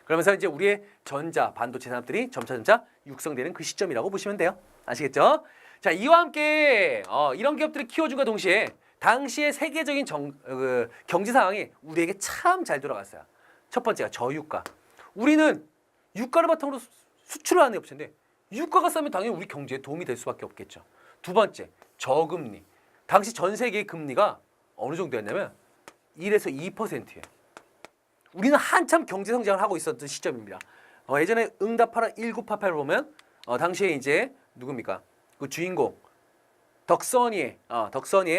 그러면서 이제 우리의 전자 반도체 산업들이 점차 육성되는 그 시점이라고 보시면 돼요. 아시겠죠? 자, 이와 함께 이런 기업들을 키워준과 동시에 당시의 세계적인 경제 상황이 우리에게 참 잘 돌아갔어요. 첫 번째가 저유가. 우리는 유가를 바탕으로 수출을 하는 업체인데 유가가 싸면 당연히 우리 경제에 도움이 될 수밖에 없겠죠. 두 번째, 저금리. 당시 전 세계의 금리가 어느 정도였냐면 1에서 2%예요. 우리는 한참 경제 성장을 하고 있었던 시점입니다. 예전에 응답하라 1988을 보면 당시에 이제 누굽니까? 그 주인공 덕선이의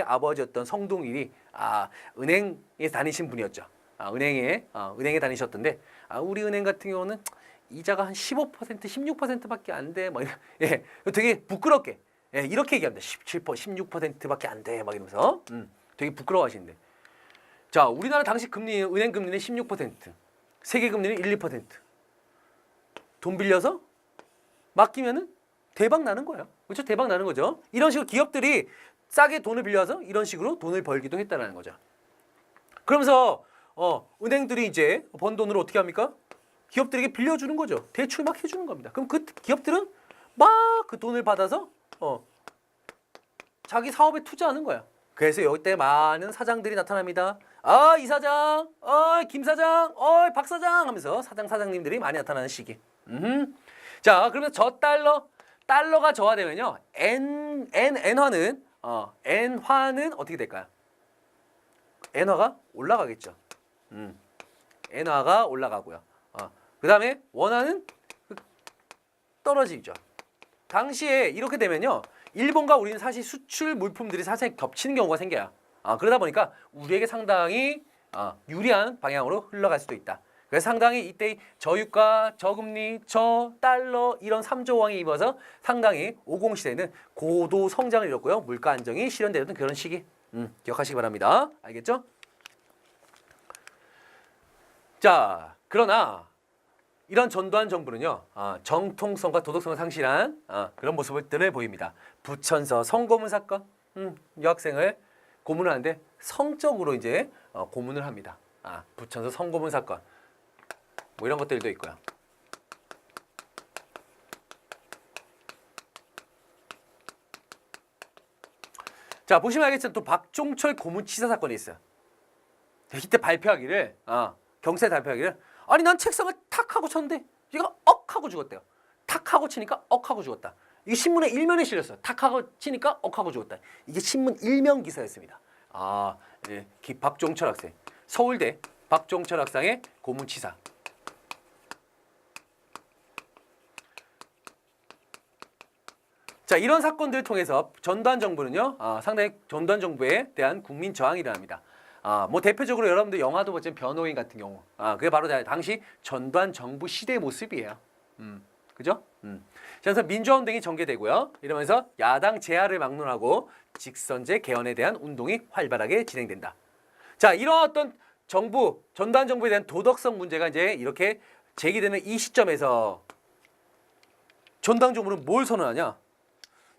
아버지였던 성동일이 은행에 다니신 분이었죠. 은행에 다니셨던데 우리 은행 같은 경우는 이자가 한 15%, 16%밖에 안 돼. 막 되게 부끄럽게 이렇게 얘기합니다. 17%, 16%밖에 안 돼. 막 이러면서 되게 부끄러워하시는데. 자, 우리나라 당시 은행 금리는 16%, 세계 금리는 1, 2%. 돈 빌려서 맡기면은 대박 나는 거예요. 그렇죠? 대박 나는 거죠. 이런 식으로 기업들이 싸게 돈을 빌려서 이런 식으로 돈을 벌기도 했다는 거죠. 그러면서 은행들이 이제 번 돈으로 어떻게 합니까? 기업들에게 빌려주는 거죠. 대출 막 해주는 겁니다. 그럼 그 기업들은 막 그 돈을 받아서 자기 사업에 투자하는 거야. 그래서 이때 많은 사장들이 나타납니다. 아, 이 사장, 김 사장, 박 사장 하면서 사장님들이 많이 나타나는 시기. 자, 그러면 저 달러가 저하되면요, 엔화는 엔화는 어떻게 될까요? 엔화가 올라가겠죠. 엔화가 올라가고요. 그 다음에 원화는 떨어지죠. 당시에 이렇게 되면요, 일본과 우리는 사실 수출 물품들이 사실 겹치는 경우가 생겨요. 그러다 보니까 우리에게 상당히 유리한 방향으로 흘러갈 수도 있다. 그래서 상당히 이때 저유가, 저금리, 저달러 이런 3조왕에 입어서 상당히 50시대는 고도 성장을 이뤘고요. 물가 안정이 실현되던 그런 시기. 기억하시기 바랍니다. 알겠죠? 자, 그러나 이런 전두환 정부는요, 정통성과 도덕성을 상실한 그런 모습들을 보입니다. 부천서 성고문 사건, 여학생을 고문하는데 성적으로 이제 고문을 합니다. 부천서 성고문 사건, 뭐 이런 것들도 있고요. 자, 보시면 알겠지만 또 박종철 고문치사 사건이 있어요. 이때 발표하기를, 경찰 발표하기를, 아니 난 책상을 탁 하고 쳤는데 얘가 억 하고 죽었대요. 탁 하고 치니까 억 하고 죽었다. 이게 신문의 일면에 실렸어요. 탁 하고 치니까 억 하고 죽었다. 이게 신문 일면 기사였습니다. 네. 박종철 학생, 서울대 박종철 학생의 고문치사. 자, 이런 사건들을 통해서 전두환 정부는요, 상당히 전두환 정부에 대한 국민 저항이 일어납니다. 뭐 대표적으로 여러분들 영화도 보시면 변호인 같은 경우, 그게 바로 당시 전두환 정부 시대의 모습이에요. 그죠? 그래서 민주화운동이 전개되고요. 이러면서 야당 제하를 막론하고 직선제 개헌에 대한 운동이 활발하게 진행된다. 자, 이런 어떤 전두환 정부에 대한 도덕성 문제가 이제 이렇게 제기되는 이 시점에서 전두환 정부는 뭘 선언하냐?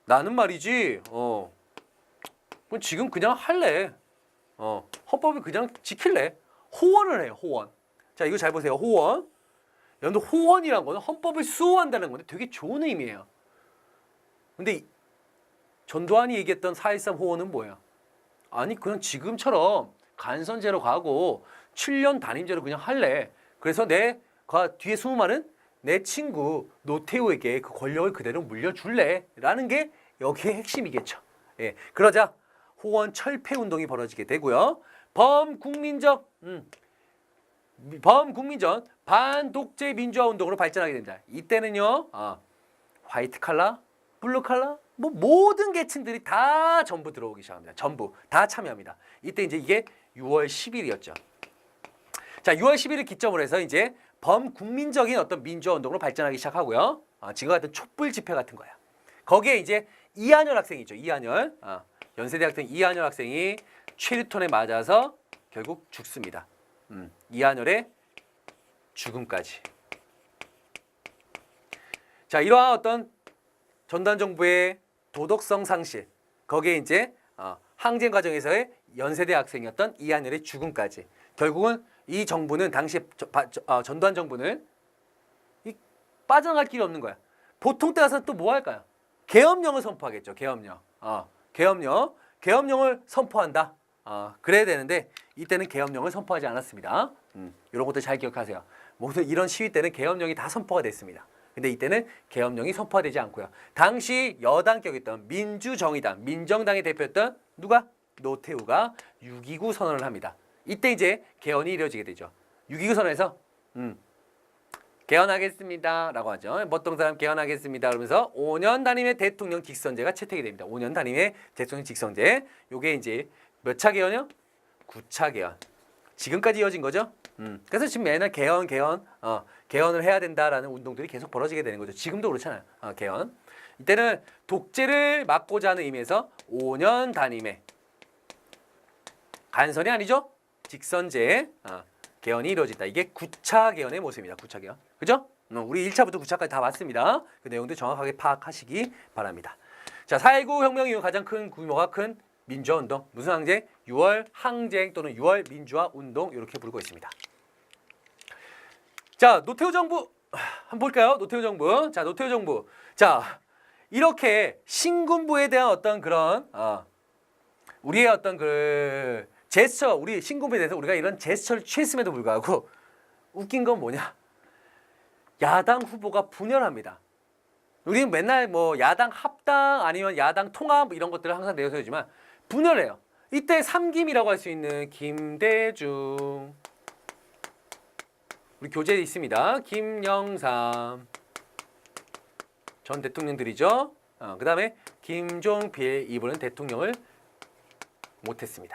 나는 말이지, 지금 그냥 할래. 헌법을 그냥 지킬래. 호원을 해요, 호원. 자, 이거 잘 보세요, 호원. 여러분들 호원이란 거는 헌법을 수호한다는 건데 되게 좋은 의미예요. 근데 전두환이 얘기했던 4.13 호원은 뭐예요? 아니, 그냥 지금처럼 간선제로 가고 7년 단임제로 그냥 할래. 그래서 내가 뒤에 숨은 내 친구 노태우에게 그 권력을 그대로 물려줄래. 라는 게 여기의 핵심이겠죠. 예, 그러자 호원 철폐 운동이 벌어지게 되고요. 범국민적 반독재 민주화 운동으로 발전하게 된다. 이때는요, 화이트 칼라, 블루 칼라, 뭐 모든 계층들이 다 전부 들어오기 시작합니다. 전부 다 참여합니다. 이때 이제 이게 6월 10일이었죠. 자, 6월 10일을 기점으로 해서 이제 범국민적인 어떤 민주화 운동으로 발전하기 시작하고요. 지금 같은 촛불 집회 같은 거야. 거기에 이제 이한열 학생이죠. 이한열. 연세대학생 이한열 학생이 최루톤에 맞아서 결국 죽습니다. 이한열의 죽음까지. 자, 이러한 어떤 전두환 정부의 도덕성 상실, 거기에 이제 항쟁 과정에서의 연세대 학생이었던 이한열의 죽음까지. 결국은 이 정부는 당시 전두환 정부는 빠져나갈 길이 없는 거야. 보통 때 가서 또 뭐 할까요? 계엄령을 선포하겠죠. 계엄령. 계엄령을 선포한다. 그래야 되는데 이때는 계엄령을 선포하지 않았습니다. 이런 것도 잘 기억하세요. 모두 이런 시위 때는 계엄령이 다 선포가 됐습니다. 근데 이때는 계엄령이 선포되지 않고요. 당시 여당격이었던 민주정의당, 민정당의 대표였던 누가? 노태우가 6.29 선언을 합니다. 이때 이제 개헌이 이루어지게 되죠. 6.29 선언에서 개헌하겠습니다 라고 하죠. 어떤 사람 개헌하겠습니다 그러면서 5년 단임의 대통령 직선제가 채택이 됩니다. 5년 단임의 대통령 직선제. 요게 이제 몇 차 개헌이요? 9차 개헌. 지금까지 이어진 거죠. 그래서 지금 매날 개헌을 해야 된다라는 운동들이 계속 벌어지게 되는 거죠. 지금도 그렇잖아요. 개헌. 이때는 독재를 막고자 하는 의미에서 5년 단임의 간선이 아니죠. 직선제 개헌이 이루어진다. 이게 9차 개헌의 모습입니다. 9차 개헌. 그죠? 우리 1차부터 9차까지 다 봤습니다. 그 내용들 정확하게 파악하시기 바랍니다. 자, 4.19 혁명 이후 가장 큰 규모가 큰 민주화 운동. 무슨 항쟁? 6월 항쟁 또는 6월 민주화 운동 이렇게 부르고 있습니다. 자, 노태우 정부 한번 볼까요? 노태우 정부. 자, 노태우 정부. 자, 이렇게 신군부에 대한 어떤 그런 우리의 어떤 그 제스처, 우리 신군부에 대해서 우리가 이런 제스처를 취했음에도 불구하고 웃긴 건 뭐냐? 야당 후보가 분열합니다. 우리는 맨날 뭐 야당 합당 아니면 야당 통합 이런 것들을 항상 내세우지만 분열해요. 이때 삼김이라고 할 수 있는 김대중, 우리 교재에 있습니다. 김영삼 전 대통령들이죠. 그 다음에 김종필, 이분은 대통령을 못했습니다.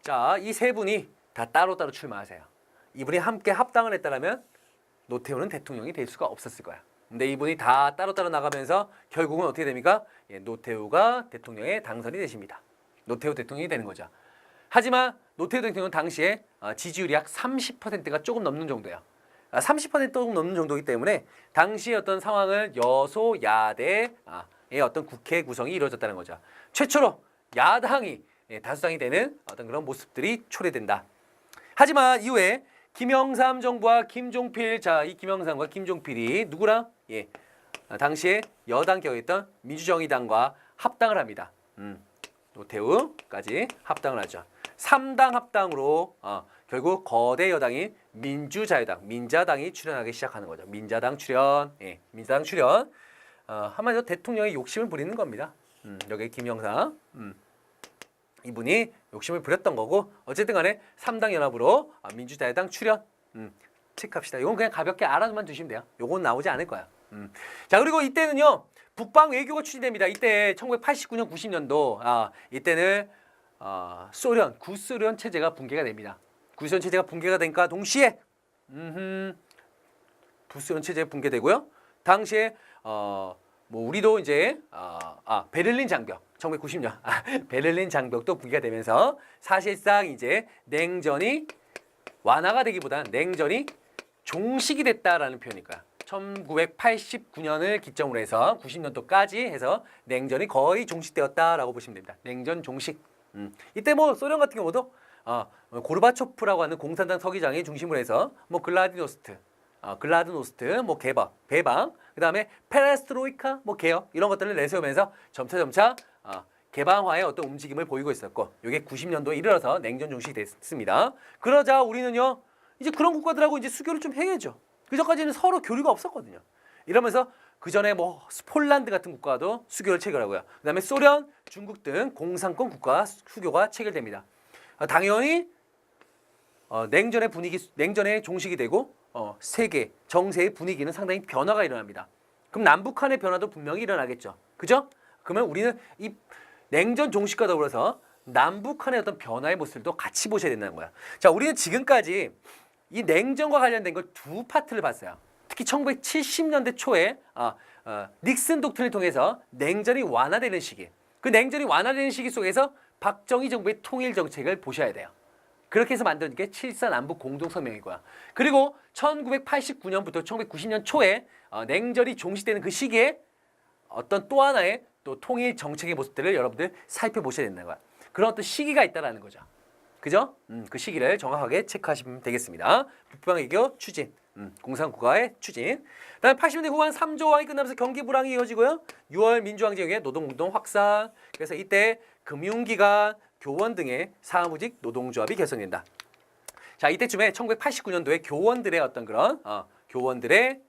자, 이 세 분이 다 따로따로 출마하세요. 이분이 함께 합당을 했다면 노태우는 대통령이 될 수가 없었을 거야. 근데 이분이 다 따로따로 나가면서 결국은 어떻게 됩니까? 노태우가 대통령에 당선이 되십니다. 노태우 대통령이 되는 거죠. 하지만 노태우 대통령은 당시에 지지율이 약 30%가 조금 넘는 정도예요. 30% 조금 넘는 정도이기 때문에 당시의 어떤 상황을 여소야대의 어떤 국회 구성이 이루어졌다는 거죠. 최초로 야당이 다수당이 되는 어떤 그런 모습들이 초래된다. 하지만 이후에 김영삼 정부와 김종필, 자, 이 김영삼과 김종필이 누구랑? 당시에 여당 격이었던 민주정의당과 합당을 합니다. 노태우까지 합당을 하죠. 3당 합당으로 결국 거대 여당인 민주자유당, 민자당이 출연하기 시작하는 거죠. 민자당 출연, 민자당 출연. 한마디로 대통령의 욕심을 부리는 겁니다. 여기 김영삼, 이분이 욕심을 부렸던 거고, 어쨌든 간에 3당 연합으로 민주자유당 출연. 체크합시다. 이건 그냥 가볍게 알아만 두시면 돼요. 요건 나오지 않을 거야. 자, 그리고 이때는요, 북방 외교가 추진됩니다. 이때 1989년, 90년도, 이때는 소련, 구소련 체제가 붕괴가 됩니다. 구소련 체제가 붕괴가 되니까 동시에 구소련 체제 붕괴되고요. 당시에 뭐 우리도 이제 베를린 장벽 1990년 베를린 장벽도 붕괴가 되면서 사실상 이제 냉전이 완화가 되기보다는 냉전이 종식이 됐다라는 표현일까요? 1989년을 기점으로 해서 90년도까지 해서 냉전이 거의 종식되었다라고 보시면 됩니다. 냉전 종식. 이때 뭐 소련 같은 경우도 고르바초프라고 하는 공산당 서기장이 중심으로 해서 뭐 글라디노스트, 뭐 배방, 그다음에 페레스트로이카, 뭐 개혁 이런 것들을 내세우면서 점차 개방화의 어떤 움직임을 보이고 있었고, 이게 90년도에 이르러서 냉전 종식이 됐습니다. 그러자 우리는요, 이제 그런 국가들하고 이제 수교를 좀 해야죠. 그전까지는 서로 교류가 없었거든요. 이러면서 그 전에 뭐 폴란드 같은 국가도 수교를 체결하고요. 그다음에 소련, 중국 등 공산권 국가 수교가 체결됩니다. 당연히 냉전의 분위기, 냉전의 종식이 되고 세계 정세의 분위기는 상당히 변화가 일어납니다. 그럼 남북한의 변화도 분명히 일어나겠죠. 그죠? 그러면 우리는 이 냉전 종식과 더불어서 남북한의 어떤 변화의 모습도 같이 보셔야 된다는 거야. 자, 우리는 지금까지 이 냉전과 관련된 걸 두 파트를 봤어요. 특히 1970년대 초에 닉슨 독트린을 통해서 냉전이 완화되는 시기, 그 냉전이 완화되는 시기 속에서 박정희 정부의 통일 정책을 보셔야 돼요. 그렇게 해서 만든 게 7.4 남북 공동성명이고요. 그리고 1989년부터 1990년 초에 냉전이 종식되는 그 시기에 어떤 또 하나의 또 통일 정책의 모습들을 여러분들 살펴보셔야 된다는 거야. 그런 어떤 시기가 있다라는 거죠. 그죠? 그 시기를 정확하게 체크하시면 되겠습니다. 북방 외교 추진, 공산국가의 추진. 그다음에 80년대 후반 3조왕이 끝나면서 경기 불황이 이어지고요. 6월 민주항쟁 이후에 노동운동 확산. 그래서 이때 금융기관, 교원 등의 사무직 노동조합이 결성된다. 자, 이때쯤에 1989년도에 교원들의 어떤 그런 교원들의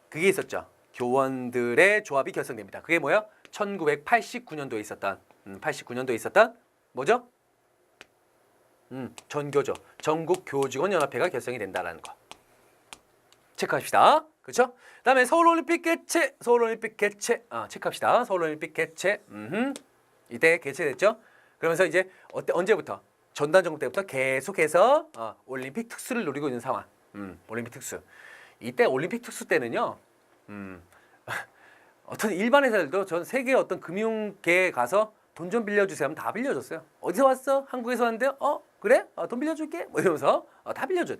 그게 있었죠. 교원들의 조합이 결성됩니다. 그게 뭐야? 1989년도에 있었던 뭐죠? 전교조, 전국교직원연합회가 결성이 된다라는 거 체크합시다. 그렇죠? 그다음에 서울올림픽 개최, 체크합시다. 서울올림픽 개최, 이때 개최됐죠? 그러면서 이제 언제부터? 전두환 정부 때부터 계속해서 올림픽 특수를 노리고 있는 상황. 올림픽 특수. 이때 올림픽 특수 때는요, 어떤 일반 회사들도 전 세계 어떤 금융계에 가서 돈 좀 빌려주세요 하면 다 빌려줬어요. 어디서 왔어? 한국에서 왔는데요? 그래? 돈 빌려줄게? 뭐 이러면서 다 빌려줘.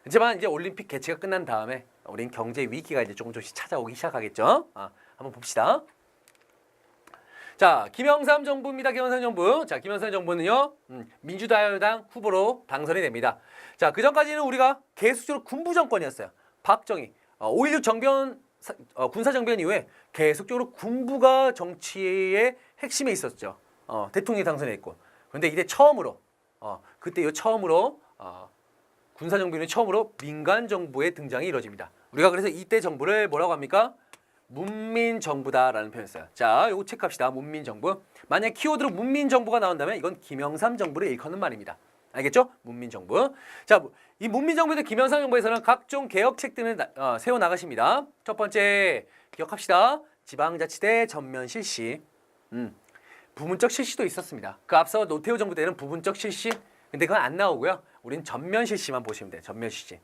하지만 이제 올림픽 개최가 끝난 다음에 우린 경제 위기가 이제 조금씩 찾아오기 시작하겠죠. 한번 봅시다. 자, 김영삼 정부입니다. 김영삼 정부. 자, 김영삼 정부는요, 민주자유당 후보로 당선이 됩니다. 자, 그 전까지는 우리가 계속적으로 군부 정권이었어요. 박정희 5.16 정변 군사 정변 이후에 계속적으로 군부가 정치의 핵심에 있었죠. 대통령이 당선했고. 그런데 이때 처음으로 그때 처음으로 군사 정부는 처음으로 민간 정부의 등장이 이루어집니다. 우리가 그래서 이때 정부를 뭐라고 합니까? 문민정부다라는 표현을 써요. 자, 요거 체크합시다. 문민정부. 만약 키워드로 문민정부가 나온다면 이건 김영삼 정부를 일컫는 말입니다. 알겠죠? 문민정부. 자, 이 문민정부에서 김영삼 정부에서는 각종 개혁책 등을 세워나가십니다. 첫 번째 기억합시다. 지방자치대 전면 실시. 부분적 실시도 있었습니다. 그 앞서 노태우 정부 때는 부분적 실시. 근데 그건 안 나오고요. 우린 전면 실시만 보시면 돼요. 전면 실시.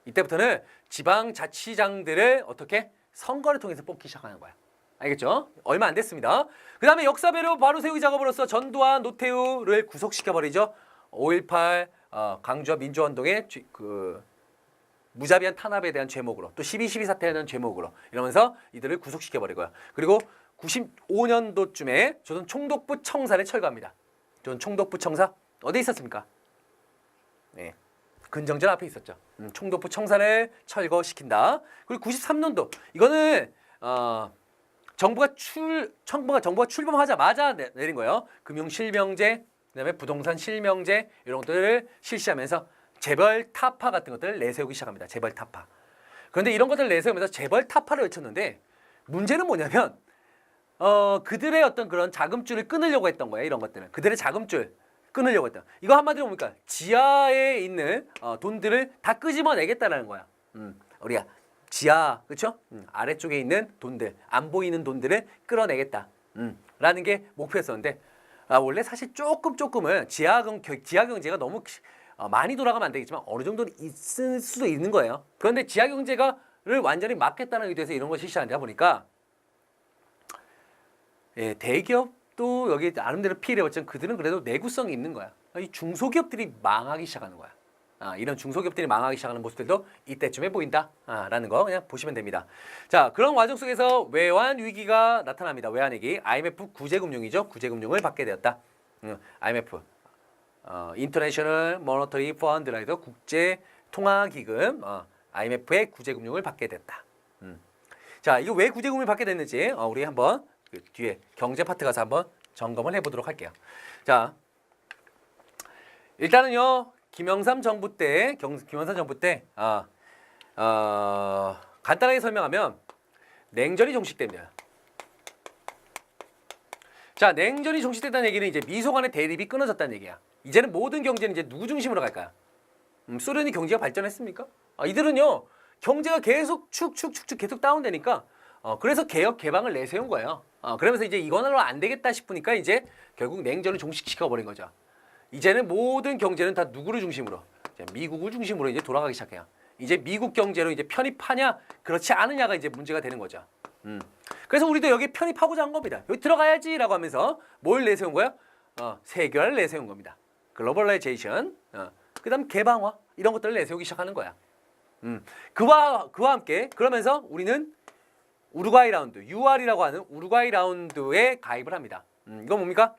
이때부터는 지방자치장들을 어떻게? 선거를 통해서 뽑기 시작하는 거야. 알겠죠? 얼마 안 됐습니다. 그 다음에 역사배로 바로 세우기 작업으로서 전두환, 노태우를 구속시켜버리죠. 5.18 강주와 민주화운동의 그 무자비한 탄압에 대한 죄목으로 또 12.12 사태에 대한 죄목으로 이러면서 이들을 구속시켜버리고요. 그리고 95년도쯤에 조선 총독부 청사를 철거합니다. 조선 총독부 청사 어디 있었습니까? 네. 근정전 앞에 있었죠. 총독부 청사를 철거시킨다. 그리고 93년도 이거는 정부가 출범하자마자 내린 거예요. 금융실명제, 그다음에 부동산 실명제 이런 것들을 실시하면서 재벌 타파 같은 것들을 내세우기 시작합니다. 재벌 타파. 그런데 이런 것들을 내세우면서 재벌 타파를 외쳤는데 문제는 뭐냐면 그들의 어떤 그런 자금줄을 끊으려고 했던 거예요. 이런 것들은 그들의 자금줄 끊으려고 했다. 이거 한마디로 뭡니까? 지하에 있는 돈들을 다 끄집어내겠다라는 거야. 우리가 지하, 그렇죠? 아래쪽에 있는 돈들, 안 보이는 돈들을 끌어내겠다. 라는 게 목표였었는데 원래 사실 조금은 지하 경제가 너무 많이 돌아가면 안 되겠지만 어느 정도는 있을 수도 있는 거예요. 그런데 지하 경제를 완전히 막겠다는 의도에서 이런 걸 실시하다 보니까 대기업도 여기 나름대로 피해를 봤지만 그들은 그래도 내구성이 있는 거야. 이 중소기업들이 망하기 시작하는 거야. 이런 중소기업들이 망하기 시작하는 모습들도 이때쯤에 보인다. 라는 거 그냥 보시면 됩니다. 자, 그런 과정 속에서 외환 위기가 나타납니다. 외환 위기. IMF 구제금융이죠. 구제금융을 받게 되었다. IMF, International Monetary Fund라 해서 국제통화기금, IMF의 구제금융을 받게 됐다. 자, 이거 왜 구제금융을 받게 됐는지 우리 한번 그 뒤에 경제 파트 가서 한번 점검을 해보도록 할게요. 자, 일단은요. 김영삼 정부 때 간단하게 설명하면 냉전이 종식됩니다. 자, 냉전이 종식됐다는 얘기는 이제 미소 간의 대립이 끊어졌다는 얘기야. 이제는 모든 경제는 이제 누구 중심으로 갈까요? 소련이 경제가 발전했습니까? 이들은요 경제가 계속 축축축축 계속 다운되니까 그래서 개혁 개방을 내세운 거예요. 그러면서 이제 이거는 안 되겠다 싶으니까 이제 결국 냉전을 종식시켜 버린 거죠. 이제는 모든 경제는 다 누구를 중심으로? 미국을 중심으로 이제 돌아가기 시작해요. 이제 미국 경제로 이제 편입하냐, 그렇지 않느냐가 이제 문제가 되는 거죠. 그래서 우리도 여기 편입하고자 한 겁니다. 여기 들어가야지라고 하면서 뭘 내세운 거야? 세계화를 내세운 겁니다. 글로벌라이제이션, 그다음 개방화 이런 것들을 내세우기 시작하는 거야. 그와 함께 그러면서 우리는 우루과이 라운드, UR이라고 하는 우루과이 라운드에 가입을 합니다. 이건 뭡니까?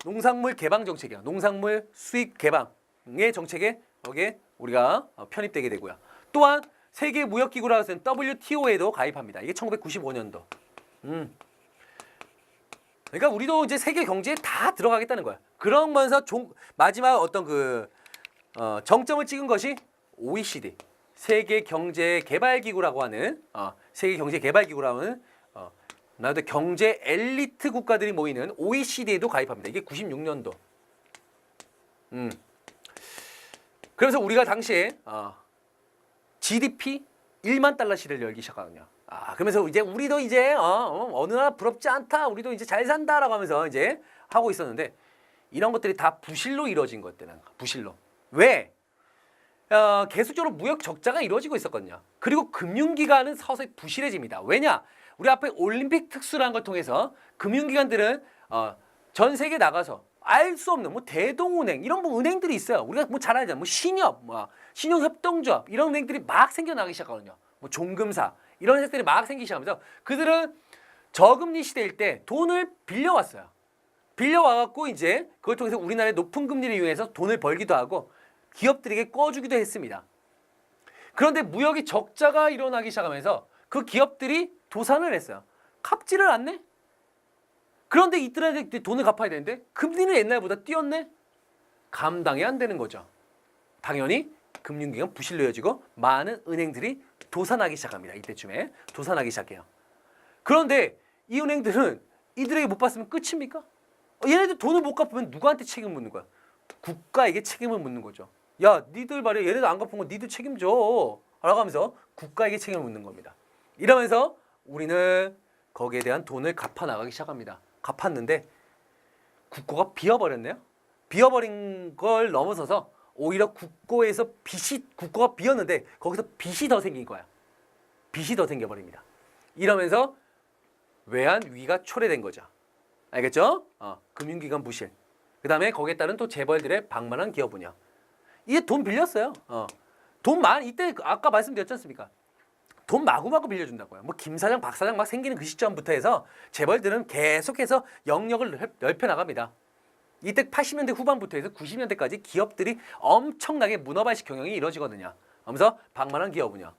농산물 개방 정책이야. 농산물 수입 개방의 정책에 여기에 우리가 편입되게 되고요. 또한 세계 무역기구라고 하는 WTO에도 가입합니다. 이게 1995년도. 그러니까 우리도 이제 세계 경제에 다 들어가겠다는 거야. 그러면서 마지막 어떤 그 정점을 찍은 것이 OECD, 세계 경제 개발기구라고 하는 나도 경제 엘리트 국가들이 모이는 OECD에도 가입합니다. 이게 96년도. 그래서 우리가 당시에 GDP 1만 달러 시대를 열기 시작하거든요. 그러면서 이제 우리도 이제 어느 나라 부럽지 않다. 우리도 이제 잘 산다라고 하면서 이제 하고 있었는데 이런 것들이 다 부실로 이루어진 것들은 부실로. 왜? 계속적으로 무역 적자가 이루어지고 있었거든요. 그리고 금융기관은 서서히 부실해집니다. 왜냐? 우리 앞에 올림픽 특수라는 걸 통해서 금융기관들은 전 세계 나가서 알 수 없는 뭐 대동은행 이런 뭐 은행들이 있어요. 우리가 뭐 잘 알잖아요. 뭐 신협, 신용협동조합 이런 은행들이 막 생겨나기 시작하거든요. 뭐 종금사 이런 회사들이 막 생기기 시작하면서 그들은 저금리 시대일 때 돈을 빌려왔어요. 빌려와갖고 이제 그걸 통해서 우리나라의 높은 금리를 이용해서 돈을 벌기도 하고 기업들에게 꺼주기도 했습니다. 그런데 무역이 적자가 일어나기 시작하면서 그 기업들이 도산을 했어요. 갚지를 않네. 그런데 이들한테 돈을 갚아야 되는데 금리는 옛날보다 뛰었네. 감당이 안 되는 거죠. 당연히 금융기관 부실로 이어지고 많은 은행들이 도산하기 시작합니다. 이때쯤에 도산하기 시작해요. 그런데 이 은행들은 이들에게 못 받으면 끝입니까? 얘네들 돈을 못 갚으면 누구한테 책임을 묻는 거야? 국가에게 책임을 묻는 거죠. 야, 니들 말이야. 얘네들 안 갚은 거 니들 책임져. 라고 하면서 국가에게 책임을 묻는 겁니다. 이러면서 우리는 거기에 대한 돈을 갚아 나가기 시작합니다. 갚았는데 국고가 비어버렸네요. 비어버린 걸 넘어서서 오히려 국고에서 국고가 비었는데 거기서 빚이 더 생긴 거야. 빚이 더 생겨버립니다. 이러면서 외환 위기가 초래된 거죠. 알겠죠? 금융기관 부실. 그 다음에 거기에 따른 또 재벌들의 방만한 기업 운영. 이게 돈 빌렸어요. 이때 아까 말씀드렸지 않습니까? 돈 마구마구 빌려준다고요. 뭐 김 사장, 박 사장 막 생기는 그 시점부터 해서 재벌들은 계속해서 영역을 넓혀 나갑니다. 이때 80년대 후반부터 해서 90년대까지 기업들이 엄청나게 문어발식 경영이 이루어지거든요. 하면서 방만한 기업 운영.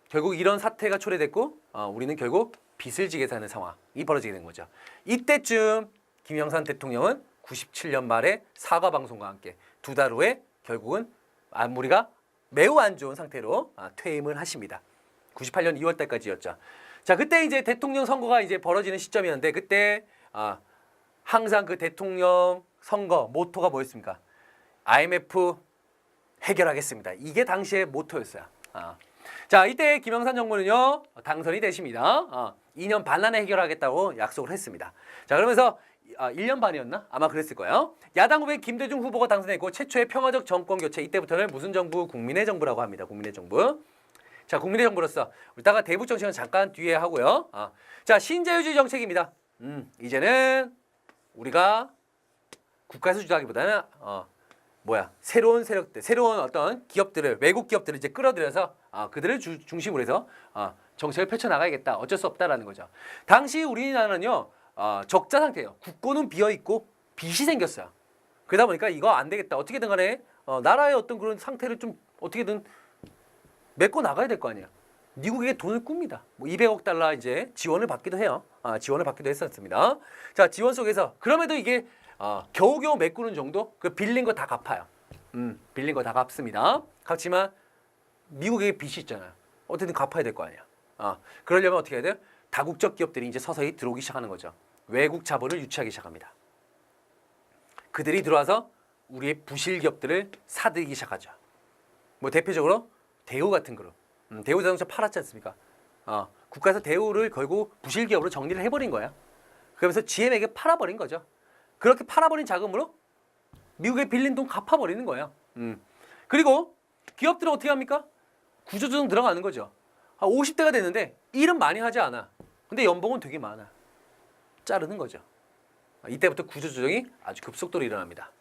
결국 이런 사태가 초래됐고 우리는 결국 빚을 지게 사는 상황이 벌어지게 된 거죠. 이때쯤 김영삼 대통령은 97년 말에 사과 방송과 함께 2달 후에 결국은 우리가 매우 안 좋은 상태로 퇴임을 하십니다. 98년 2월 달까지였죠. 자, 그때 이제 대통령 선거가 이제 벌어지는 시점이었는데 그때 항상 그 대통령 선거 모토가 뭐였습니까? IMF 해결하겠습니다. 이게 당시의 모토였어요. 자, 이때 김영삼 정부는요 당선이 되십니다. 2년 반 안에 해결하겠다고 약속을 했습니다. 자, 그러면서 1년 반이었나? 아마 그랬을 거예요. 야당 후보인 김대중 후보가 당선했고 최초의 평화적 정권 교체. 이때부터는 무슨 정부? 국민의 정부라고 합니다. 국민의 정부. 자, 국민의 정부로서 이따가 대북 정책은 잠깐 뒤에 하고요. 자, 신자유주의 정책입니다. 이제는 우리가 국가에서 주도하기보다는 새로운 세력들, 새로운 어떤 기업들을, 외국 기업들을 이제 끌어들여서 그들을 중심으로 해서 정책을 펼쳐 나가야겠다. 어쩔 수 없다라는 거죠. 당시 우리나라는요 적자 상태예요. 국고는 비어 있고 빚이 생겼어요. 그러다 보니까 이거 안 되겠다. 어떻게든 간에 나라의 어떤 그런 상태를 좀 어떻게든 메꿔 나가야 될 거 아니에요. 미국에게 돈을 꿉니다. 뭐 200억 달러 이제 지원을 받기도 해요. 지원을 받기도 했었습니다. 자, 지원 속에서 그럼에도 이게 겨우겨우 메꾸는 정도? 그 빌린 거 다 갚아요. 빌린 거 다 갚습니다. 갚지만 미국에게 빚이 있잖아요. 어쨌든 갚아야 될 거 아니야. 그러려면 어떻게 해야 돼요? 다국적 기업들이 이제 서서히 들어오기 시작하는 거죠. 외국 자본을 유치하기 시작합니다. 그들이 들어와서 우리의 부실 기업들을 사들이기 시작하죠. 뭐 대표적으로 대우 같은 그룹. 대우 자동차 팔았지 않습니까? 국가에서 대우를 결국 부실 기업으로 정리를 해버린 거야. 그러면서 GM에게 팔아버린 거죠. 그렇게 팔아버린 자금으로 미국에 빌린 돈 갚아버리는 거예요. 그리고 기업들은 어떻게 합니까? 구조조정 들어가는 거죠. 50대가 됐는데 일은 많이 하지 않아. 근데 연봉은 되게 많아. 자르는 거죠. 이때부터 구조조정이 아주 급속도로 일어납니다.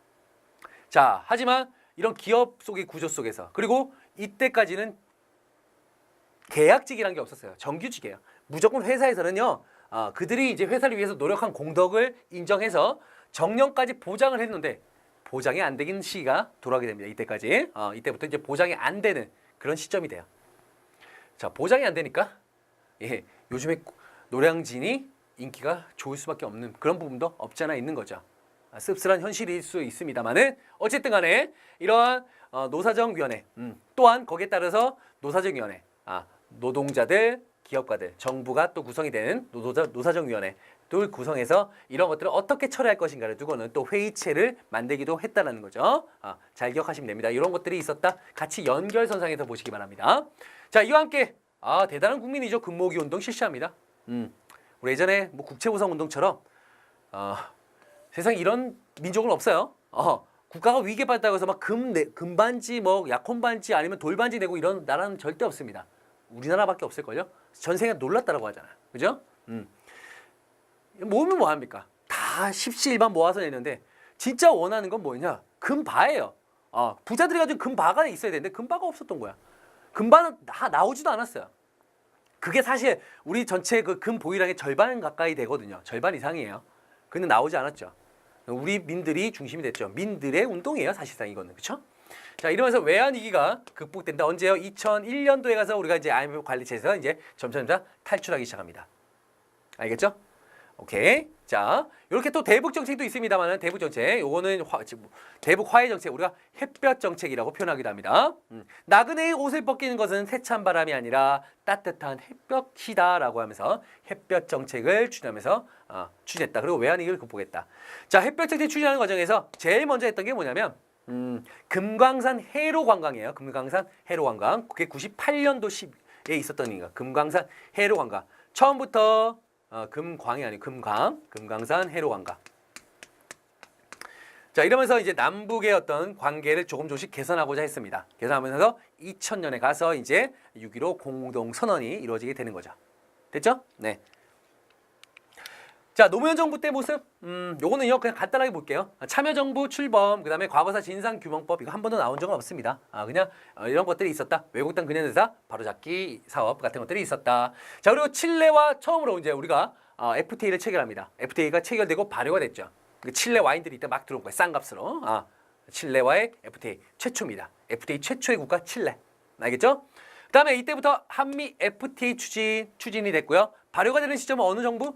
자, 하지만 이런 기업 속의 구조 속에서 그리고 이때까지는 계약직이라는 게 없었어요. 정규직이에요. 무조건 회사에서는요 그들이 이제 회사를 위해서 노력한 공덕을 인정해서 정년까지 보장을 했는데 보장이 안 되는 시기가 돌아오게 됩니다. 이때까지. 이때부터 이제 보장이 안 되는 그런 시점이 돼요. 자, 보장이 안 되니까 요즘에 노량진이 인기가 좋을 수밖에 없는 그런 부분도 없지 않아 있는 거죠. 씁쓸한 현실일 수 있습니다만은 어쨌든 간에 이러한 노사정위원회 또한 거기에 따라서 노사정위원회 노동자들, 기업가들, 정부가 또 구성이 되는 노사정위원회를 구성해서 이런 것들을 어떻게 처리할 것인가를 두고는 또 회의체를 만들기도 했다는 거죠. 잘 기억하시면 됩니다. 이런 것들이 있었다. 같이 연결선상에서 보시기 바랍니다. 자, 이와 함께 대단한 국민이죠. 금모으기 운동 실시합니다. 우리 예전에 뭐 국채보상운동처럼 세상에 이런 민족은 없어요. 국가가 위기에 빠졌다고 해서 막 금반지, 뭐 약혼반지 아니면 돌반지 내고 이런 나라는 절대 없습니다. 우리나라밖에 없을걸요? 전 세계가 놀랐다라고 하잖아요. 그죠? 모으면 뭐합니까? 다 십시일반 모아서 내는데 진짜 원하는 건 뭐냐? 금바예요. 부자들이 가지고 금바가 있어야 되는데 금바가 없었던 거야. 금바는 다 나오지도 않았어요. 그게 사실 우리 전체 그 금 보유량의 절반 가까이 되거든요. 절반 이상이에요. 근데 나오지 않았죠. 우리 민들이 중심이 됐죠. 민들의 운동이에요. 사실상 이거는. 그렇죠? 자, 이러면서 외환 위기가 극복된다. 언제요? 2001년도에 가서 우리가 이제 IMF 관리체에서 이제 점점 탈출하기 시작합니다. 알겠죠? 오케이. 자, 이렇게 또 대북 정책도 있습니다만은 대북 정책, 요거는 대북 화해 정책, 우리가 햇볕 정책이라고 표현하기도 합니다. 나그네의 옷을 벗기는 것은 세찬 바람이 아니라 따뜻한 햇볕이다라고 하면서 햇볕 정책을 추진하면서 추진했다. 그리고 외환위기를 극복했다. 자, 햇볕 정책 추진하는 과정에서 제일 먼저 했던 게 뭐냐면 금강산 해로 관광이에요. 금강산 해로 관광. 그게 98년도 10에 있었던 일이니까 금강산 해로 관광. 처음부터 금광이 아니고 금강산 해로 관광. 자, 이러면서 이제 남북의 어떤 관계를 조금씩 개선하고자 했습니다. 개선하면서 2000년에 가서 이제 6.15 공동 선언이 이루어지게 되는 거죠. 됐죠? 네. 자, 노무현 정부 때 모습, 요거는요 그냥 간단하게 볼게요. 참여정부 출범, 그 다음에 과거사 진상규명법, 이거 한 번도 나온 적은 없습니다. 그냥 이런 것들이 있었다. 외국당 근현대사 바로잡기 사업 같은 것들이 있었다. 자, 그리고 칠레와 처음으로 이제 우리가 FTA를 체결합니다. FTA가 체결되고 발효가 됐죠. 칠레 와인들이 이때 막 들어온 거예요. 싼 값으로. 칠레와의 FTA 최초입니다. FTA 최초의 국가 칠레. 알겠죠? 그 다음에 이때부터 한미 FTA 추진이 됐고요. 발효가 되는 시점은 어느 정부?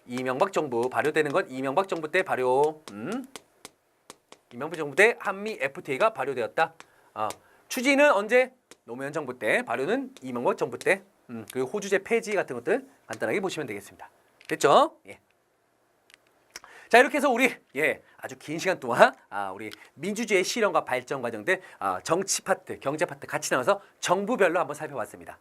이명박 정부. 발효되는 건 이명박 정부 때 발효. 이명박 정부 때 한미 FTA가 발효되었다. 추진은 언제? 노무현 정부 때. 발효는 이명박 정부 때. 그리고 호주제 폐지 같은 것들 간단하게 보시면 되겠습니다. 됐죠? 예. 자, 이렇게 해서 우리 아주 긴 시간 동안 우리 민주주의 실현과 발전 과정들 정치 파트, 경제 파트 같이 나눠서 정부별로 한번 살펴봤습니다.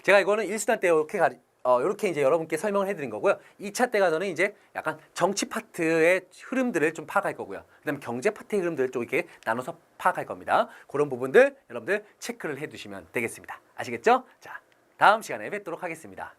제가 이거는 1수단 때 이렇게 이제 여러분께 설명을 해드린 거고요. 2차 때 가서는 이제 약간 정치 파트의 흐름들을 좀 파악할 거고요. 그다음에 경제 파트의 흐름들을 좀 이렇게 나눠서 파악할 겁니다. 그런 부분들 여러분들 체크를 해두시면 되겠습니다. 아시겠죠? 자, 다음 시간에 뵙도록 하겠습니다.